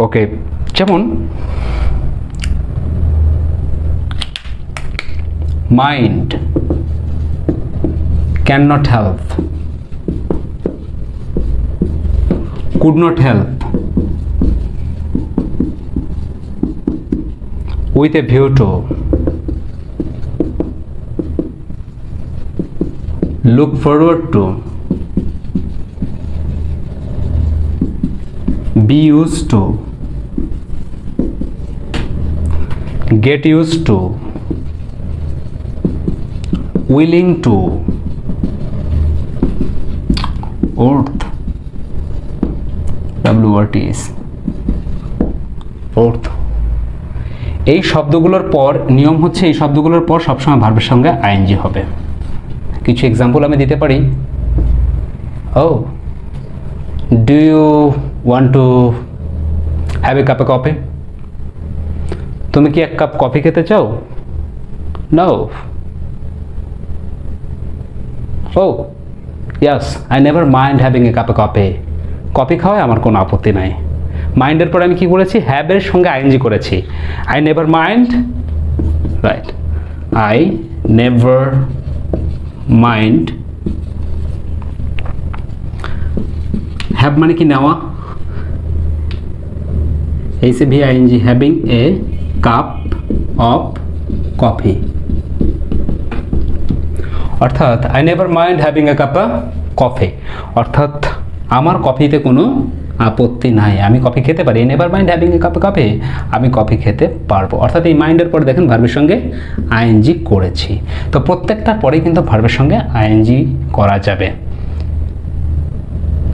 ওকে, যেমন mind, can not help, could not help, with a view to, look forward to, be used to, get used to, willing to, worth, WRTs, worth। এই শব্দগুলোর পর নিয়ম হচ্ছে, এই শব্দগুলোর পর সবসময় ভার্বের সঙ্গে আইএনজি হবে। কিছু এক্সাম্পল আমি দিতে পারি। ও, do you want to have a cup a coffee? তুমি কি এক কাপ কফি খেতে চাও? নো। ও, yes, I never mind having a cup a coffee. Coffee খাওয়ায় আমার কোনো আপত্তি নাই। মাইন্ডের পরে আমি কি করেছি? হ্যাভের সঙ্গে আইএনজি করেছি। I never mind, right, I never mind, have মানে কি নেওয়া, HAVING, having a cup of coffee. অর্থাৎ I never mind having a cup of coffee, অর্থাৎ আমার কফিতে কোনো আপত্তি নাই, আমি কফি খেতে পারি। Never mind having a cup of coffee, আমি কফি খেতে পারবো। অর্থাৎ এই মাইন্ডের পরে দেখেন ভার্বের সঙ্গে আইএনজি করেছি। তো প্রত্যেকটার পরেই কিন্তু ভার্বের সঙ্গে আইএনজি করা যাবে।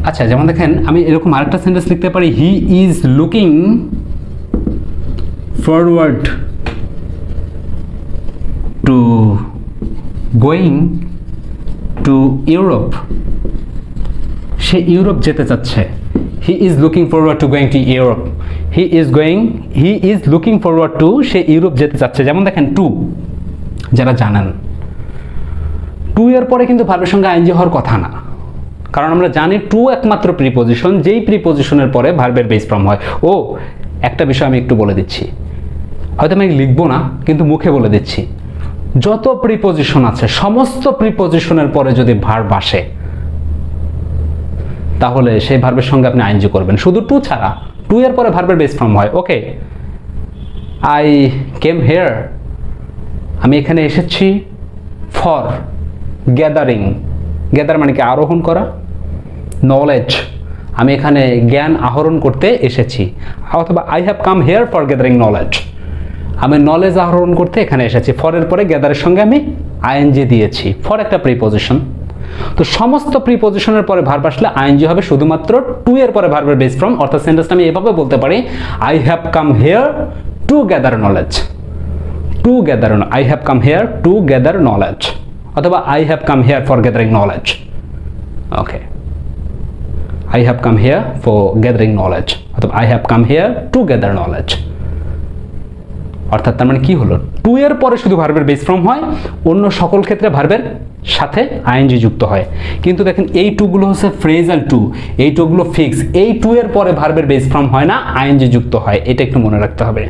আচ্ছা, যেমন দেখেন আমি এরকম আরেকটা সেন্টেন্স লিখতে পারি, he is looking forward to going to Europe, say Europe যেতে চাচ্ছে। He is looking forward to going to Europe, he is looking forward to, say Europe যেতে চাচ্ছে। যেমন দেখেন টু, যারা জানেন টু এর পরে কিন্তু ভার্বের সঙ্গে আইএনজি হওয়ার কথা না, কারণ আমরা জানি টু একমাত্র প্রিপোজিশন, যেই প্রিপোজিশনের পরে ভার্বের বেস ফর্ম হয়। ও একটা বিষয় আমি একটু বলে দিচ্ছি, হয়তো আমি লিখবো না কিন্তু মুখে বলে দিচ্ছি, যত প্রিপোজিশন আছে সমস্ত প্রিপোজিশনের পরে যদি ভার্ব আসে তাহলে সেই ভার্বের সঙ্গে আপনি আইএনজি করবেন, শুধু টু ছাড়া। টু এর পরে ভার্বের বেস ফর্ম হয়। ওকে, আই কেম হেয়ার, আমি এখানে এসেছি, ফর গ্যাদারিং, গ্যাদার মানে কি আরোহণ করা, নলেজ, আমি এখানে জ্ঞান আহরণ করতে এসেছি। অথবা I have come here for gathering knowledge, আমি নলেজ আহরণ করতে এখানে এসেছি। ফরের পরে গ্যাদারের সঙ্গে আমি আইএনজি দিয়েছি, ফর একটা প্রিপোজিশন। তো সমস্ত প্রিপোজিশনের পরে ভার্ব আসলে আইএনজি হবে শুধুমাত্র টু এর পরে ভার্বের বেস ফর্ম। অর্থাৎ সেন্টেন্সটা আমি এভাবে বলতে পারি, I have come here to gather knowledge, to gather, I have come here to gather knowledge, অথবা I have come here for gathering knowledge. Okay, I have come here for gathering knowledge, অথবা I have come here to gather knowledge। অর্থাৎ তার মানে কি হলো, two এর পরে শুধু ভার্বের বেস ফর্ম হয়, অন্য সকল ক্ষেত্রে ভার্বের সাথে আইএনজি যুক্ত হয়। কিন্তু দেখেন এই টু গুলো হচ্ছে ফ্রেজাল টু, এই টু গুলো ফিক্স, এই টু এর পরে ভার্বের বেস ফর্ম হয় না, আইএনজি যুক্ত হয়, এটা একটু মনে রাখতে হবে।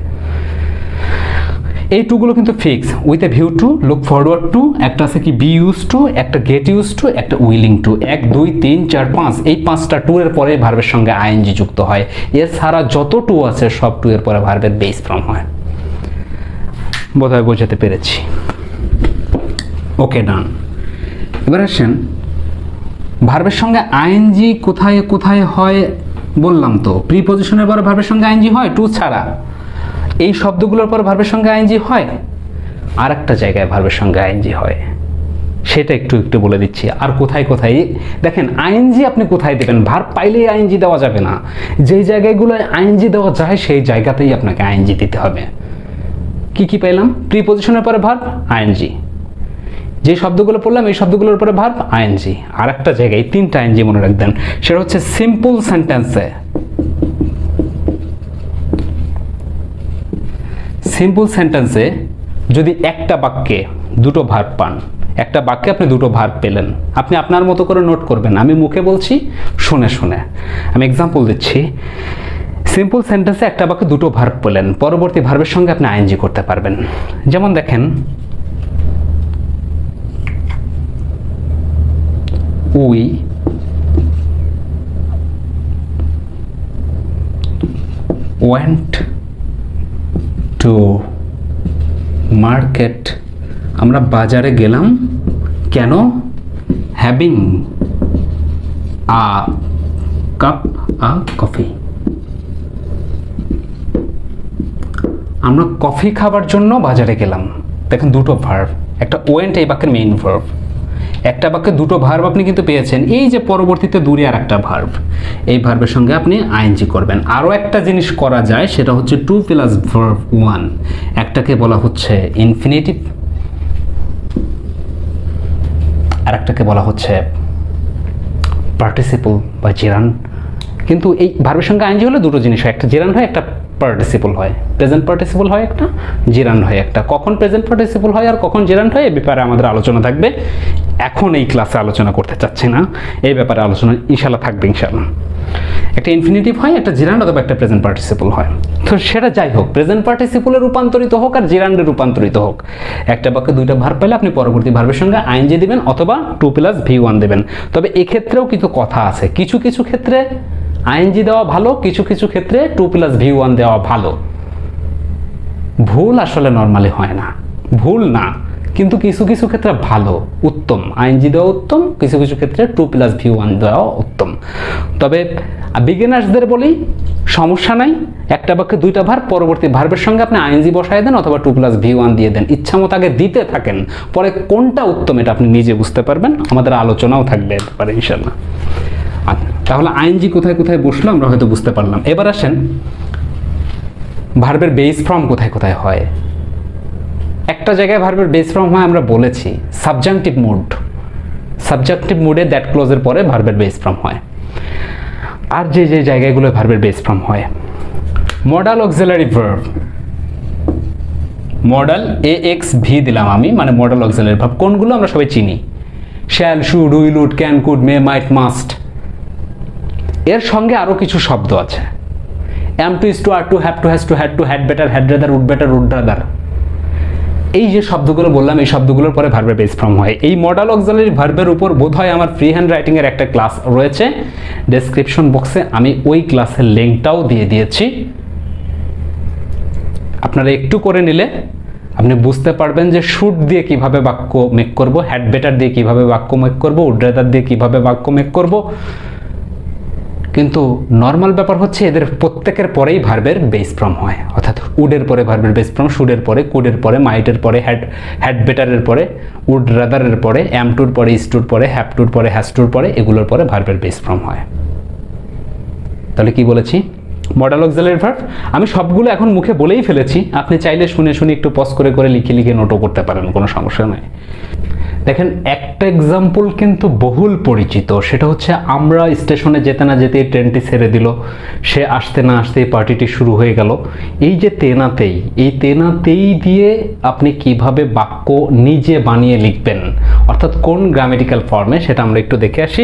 এই টুগুলো কিন্তু fix, with a view to, look forward to, একটা আছে কি বি ইউজ টু, একটা গেট ইউজ টু, একটা উইলিং টু। 1 2 3 4 5, এই 5টা টু এর পরে ভার্বের সঙ্গে আইএনজি যুক্ত হয়। এছাড়া যত টু আছে সব টু এর পরে ভার্বের বেস ফর্ম হয়। বোধহয় বোঝাতে পেরেছি। ওকে, ডান। এবার আসেন ভার্বের সঙ্গে আইএনজি কোথায় কোথায় হয় বললাম তো, প্রিপোজিশনের পরে ভার্বের সঙ্গে আইএনজি হয় টু ছাড়া। এই শব্দগুলোর পর ভার্বের সঙ্গে আইএনজি হয়, আর একটা জায়গায় ভার্বের সঙ্গে আইএনজি হয়, সেটা একটু একটু বলে দিচ্ছি। আর কোথায় কোথায় দেখেন আইএনজি আপনি কোথায় দেবেন, ভার্ব পাইলেই আইএনজি দেওয়া যাবে না, যেই জায়গাগুলোয় আইএনজি দেওয়া যায় সেই জায়গাতেই আপনাকে আইএনজি দিতে হবে। কি কি পেলাম, প্রিপোজিশনের পরে ভার্ব আইএনজি, যে শব্দগুলো পড়লাম এই শব্দগুলোর পরে ভার্ব আইএনজি। আর একটা জায়গায় 3টা আইএনজি মনে রাখবেন, সেটা হচ্ছে সিম্পল সেন্টেন্সে। সিম্পল সেন্টেন্সে যদি একটা বাক্যে দুটো ভার্ব পান, একটা বাক্যে আপনি দুটো ভার্ব পেলেন, আপনি আপনার মতো করে নোট করবেন, আমি মুখে বলছি শুনে শুনে। আমি এক্সাম্পল দিচ্ছি, সিম্পল সেন্টেন্সে একটা বাক্যে দুটো ভার্ব পেলেন, পরবর্তী ভার্বের সঙ্গে আপনি আইএনজি করতে পারবেন। যেমন দেখেন, উই ওয়েন্ট টু মার্কেট, আমরা বাজারে গেলাম, কেন, having a cup a coffee, আমরা কফি খাবার জন্য বাজারে গেলাম। দেখেন দুটো ভার্ব, একটা ওয়েন্ট এই বাক্যের মেইন ভার্ব, একটা বাক্যে দুটো ভার্ব আপনি কিন্তু পেয়েছেন। এই যে পরবর্তীতে দূরে আর একটা ভার্ব, এই ভার্বের সঙ্গে আপনি আইএনজি করবেন। আরও একটা জিনিস করা যায়, সেটা হচ্ছে টু প্লাস ভার্ব 1, একটাকে বলা হচ্ছে ইনফিনিটিভ, আর একটাকে বলা হচ্ছে পার্টিসিপল বা জিরান। কিন্তু এই ভার্বের সঙ্গে আইএনজি হলে দুটো জিনিস হয়, একটা জিরান হয়, একটা পার্টিসিপল হয়। প্রেজেন্ট পার্টিসিপল হয় একটা, জিরান হয় একটা। কখন প্রেজেন্ট পার্টিসিপল হয় আর কখন জিরান হয়, এই ব্যাপারে আমাদের আলোচনা থাকবে। এখন এই ক্লাসে আলোচনা করতে চাচ্ছি না, এই ব্যাপারে আলোচনা ইনশাল্লাহ থাকবে ইনশাল্লাহ। একটা ইনফিনিটিভ হয়, একটা জিরান্ড অথবা একটা প্রেজেন্ট পার্টিসিপল হয়। তো সেটা যাই হোক, প্রেজেন্ট পার্টিসিপলে রূপান্তরিত হোক আর জিরান্ডে রূপান্তরিত হোক, একটা বাক্যে দুইটা ভার্ব পেলে আপনি পরবর্তী ভার্বের সঙ্গে আইএনজি দিবেন অথবা 2+V1 দেবেন। তবে এক্ষেত্রেও কিন্তু কথা আছে, কিছু কিছু ক্ষেত্রে আইএনজি দেওয়া ভালো, কিছু কিছু ক্ষেত্রে 2+V1 দেওয়া ভালো। ভুল আসলে নর্মালি হয় না, ভুল না, কিন্তু কিছু কিছু ক্ষেত্রে ভালো, উত্তম, আইএনজি দেওয়া উত্তম, কিছু কিছু ক্ষেত্রে 2+V1 দেওয়া উত্তম। তবে বিগিনার্সদের বলি সমস্যা নাই, একটা বাক্যে দুইটা ভার্ব, পরবর্তী ভার্বের সঙ্গে আপনি আইএনজি বসায় দেন অথবা 2+V1 দিয়ে দেন, ইচ্ছা মতো আগে দিতে থাকেন, পরে কোনটা উত্তম এটা আপনি নিজে বুঝতে পারবেন, আমাদের আলোচনাও থাকবে ব্যাপারে ইনশাআল্লাহ। তাহলে আইএনজি কোথায় কোথায় বসলো আমরা হয়তো বুঝতে পারলাম। এবার আসেন ভার্বের বেস ফর্ম কোথায় কোথায় হয়। একটা জায়গায় ভার্বের বেস ফর্ম হয় আমরা বলেছি সাবজাংটিভ মুড, সাবজেক্টিভ মুডে দ্যাট ক্লোজের পরে ভার্বের বেস ফর্ম হয়। আর যে যে জায়গাগুলো ভার্বের বেস ফর্ম হয়, modal auxiliary verb, modal AXV দিলাম আমি, মানে মডাল অক্সিলারি ভার্ব কোনগুলো আমরা সবাই চিনি, shall, should, will, would, can, could, may, might, must. এর সঙ্গে আরো কিছু শব্দ আছে, am to, is to, are to, have to, has to, had to, had better, had rather, would better, would rather। এই যে শব্দগুলো বললাম, এই শব্দগুলোর পরে ভার্বের বেস ফর্ম হয়। এই মডাল অক্সিলারি ভার্বের উপর বোধহয় আমার ফ্রি হ্যান্ড রাইটিং এর একটা ক্লাস রয়েছে, ডেসক্রিপশন বক্সে আমি ওই ক্লাসের লিংকটাও দিয়ে দিয়েছি, আপনারা একটু করে নিলে আপনি বুঝতে পারবেন যে শুড দিয়ে কিভাবে বাক্য মেক করব, হ্যাড বেটার দিয়ে কিভাবে বাক্য মেক করব, উড রাদার দিয়ে কিভাবে বাক্য মেক করব। কিন্তু নর্মাল ব্যাপার হচ্ছে এদের প্রত্যেকের পরেই ভার্বের বেস ফর্ম হয়, অর্থাৎ উডের পরে ভার্বের বেস ফর্ম, শুডের পরে, কুডের পরে, মাইটের পরে, হ্যাড বেটারের পরে, উড রাদারের পরে, অ্যাম টুর পরে, ইজ টুর পরে, হ্যাভ টুর পরে, হ্যাজ টুর পরে, এগুলোর পরে ভার্বের বেস ফর্ম হয়। তাহলে কি বলেছি, মডাল অক্সিলারি ভার্ব আমি সবগুলো এখন মুখে বলেই ফেলেছি, আপনি চাইলে শুনে শুনে একটু পজ করে করে লিখে লিখে নোটও করতে পারেন, কোনো সমস্যা নাই। দেখেন একটা এক্সাম্পল কিন্তু বহুল পরিচিত, সেটা হচ্ছে আমরা স্টেশনে যেতে না যেতে ট্রেনটি ছেড়ে দিল, সে আসতে না আসতেই পার্টিটি শুরু হয়ে গেল। এই যে তেনাতেই, এই তেনাতেই দিয়ে আপনি কিভাবে বাক্য নিজে বানিয়ে লিখবেন, অর্থাৎ কোন গ্রামেটিক্যাল ফর্মে, সেটা আমরা একটু দেখে আসি।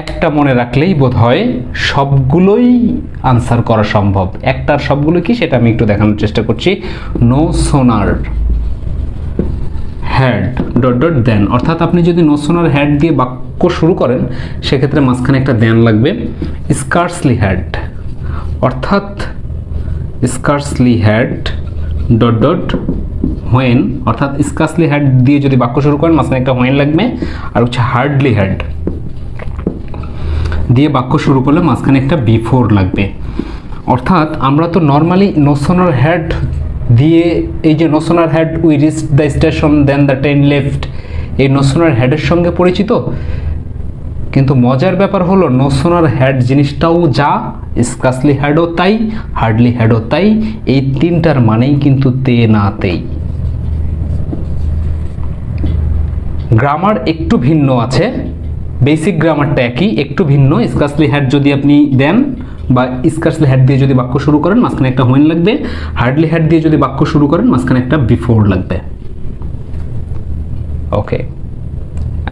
একটা মনে রাখলেই বোধহয় সবগুলোই আনসার করা সম্ভব। একটার সবগুলো কি সেটা আমি একটু দেখানোর চেষ্টা করছি। No sooner had dot dot দেন, অর্থাৎ আপনি যদি নো সোনার হ্যাড দিয়ে বাক্য শুরু করেন সেক্ষেত্রে মাঝখানে একটা দেন লাগবে। স্কার্সলি হ্যাড, অর্থাৎ scarcely had dot dot when, অর্থাৎ স্কার্সলি হ্যাড দিয়ে যদি বাক্য শুরু করেন মাঝখানে একটা হোয়েন লাগবে। আর হচ্ছে হার্ডলি হ্যাড দিয়ে বাক্য শুরু করলে মাঝখানে একটা বিফোর লাগবে। অর্থাৎ আমরা তো নর্মালি নো সোনার হ্যাড দিয়ে, এই যে no sooner had we reach the station then the train left, এই নো সোনার হ্যাডের সঙ্গে পরিচিত, কিন্তু মজার ব্যাপার হলো নো সোনার হ্যাড জিনিসটাও যা, স্কার্সলি হ্যাডও তাই, হার্ডলি হ্যাডও তাই, এই তিনটার মানেই কিন্তু তে না তেই। গ্রামার একটু ভিন্ন আছে, বেসিক গ্রামারটা একই, একটু ভিন্ন। স্কার্সলি হ্যাড যদি আপনি দেন বা স্কার্সলি হ্যাড দিয়ে যদি বাক্য শুরু করেন মাঝখানে একটা হোয়েন লাগবে, হার্ডলি হ্যাড দিয়ে যদি বাক্য শুরু করেন মাঝখানে একটা বিফোর লাগবে। ওকে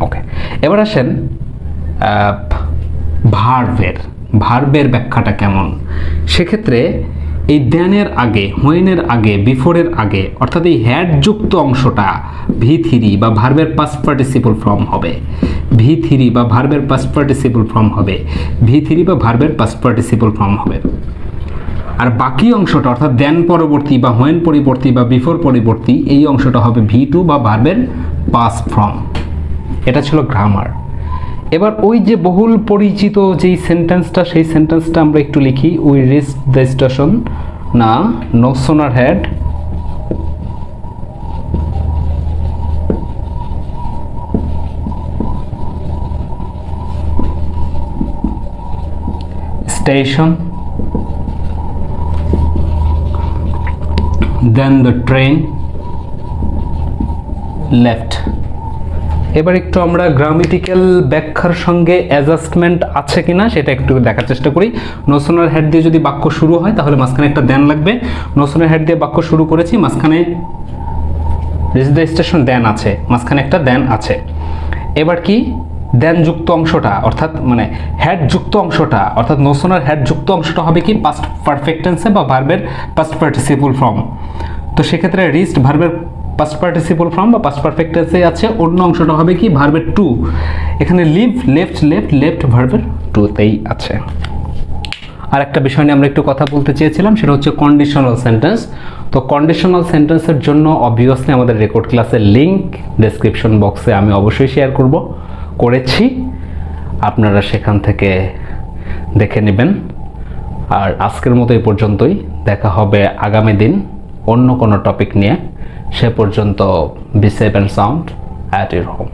ওকে, এবার আসেন ভার্বের ব্যাখ্যাটা কেমন। সেক্ষেত্রে এই দেনের আগে, হোয়েনের আগে, বিফোরের আগে, অর্থাৎ এই হ্যাড যুক্ত অংশটা V3 বা ভার্বের পাস্ট পার্টিসিপল ফর্ম হবে, V3 বা ভার্বের পাস্ট পার্টিসিপল ফর্ম হবে, V3 বা ভার্বের পাস্ট পার্টিসিপল ফর্ম হবে। আর বাকি অংশটা অর্থাৎ দেন পরবর্তী বা হোয়েন পরিবর্তী বা বিফোর পরিবর্তী, এই অংশটা হবে V2 বা ভার্বের পাস্ট ফর্ম। এটা ছিল গ্রামার। এবার ওই যে বহুল পরিচিত যেই সেন্টেন্সটা, সেই সেন্টেন্সটা আমরা একটু লিখি। উই রিচ দ্য স্টেশন, না no sooner had station then the train left. এবার একটু আমরা গ্রামেটিক্যাল ব্যাখ্যার সঙ্গে অ্যাডজাস্টমেন্ট আছে কিনা সেটা একটু দেখার চেষ্টা করি। নো সোনার হ্যাড দিয়ে যদি বাক্য শুরু হয় তাহলে মাঝখানে একটা দেন লাগবে। নো সোনার হ্যাড দিয়ে বাক্য শুরু করেছি, মাঝখানে রিচ দ্য স্টেশন দেন আছে, মাঝখানে একটা দেন আছে। এবার কি দেন যুক্ত অংশটা অর্থাৎ মানে হ্যাড যুক্ত অংশটা অর্থাৎ নোশনের হ্যাড যুক্ত অংশটা হবে কি পাস্ট পারফেক্ট টেন্সে বা ভার্বের পাস্ট পার্টিসিপল ফর্ম। তো সেক্ষেত্রে রিচড ভার্বের পাস্ট পার্টিসিপল ফর্ম বা পাস্ট পারফেক্ট টেন্সে আছে, অন্য অংশটা হবে কি ভার্বের টু। এখানে লিভ লেফট ভার্বের টুতেই আছে। আর একটা বিষয় নিয়ে আমরা একটু কথা বলতে চেয়েছিলাম, সেটা হচ্ছে কন্ডিশনাল সেন্টেন্স। তো কন্ডিশনাল সেন্টেন্সের জন্য অবভিয়াসলি আমাদের রেকর্ড ক্লাসের লিঙ্ক ডেসক্রিপশন বক্সে আমি অবশ্যই শেয়ার করেছি, আপনারা সেখান থেকে দেখে নেবেন। আর আজকের মতো এই পর্যন্তই, দেখা হবে আগামী দিন অন্য কোনো টপিক নিয়ে। সে পর্যন্ত be safe and sound at your home.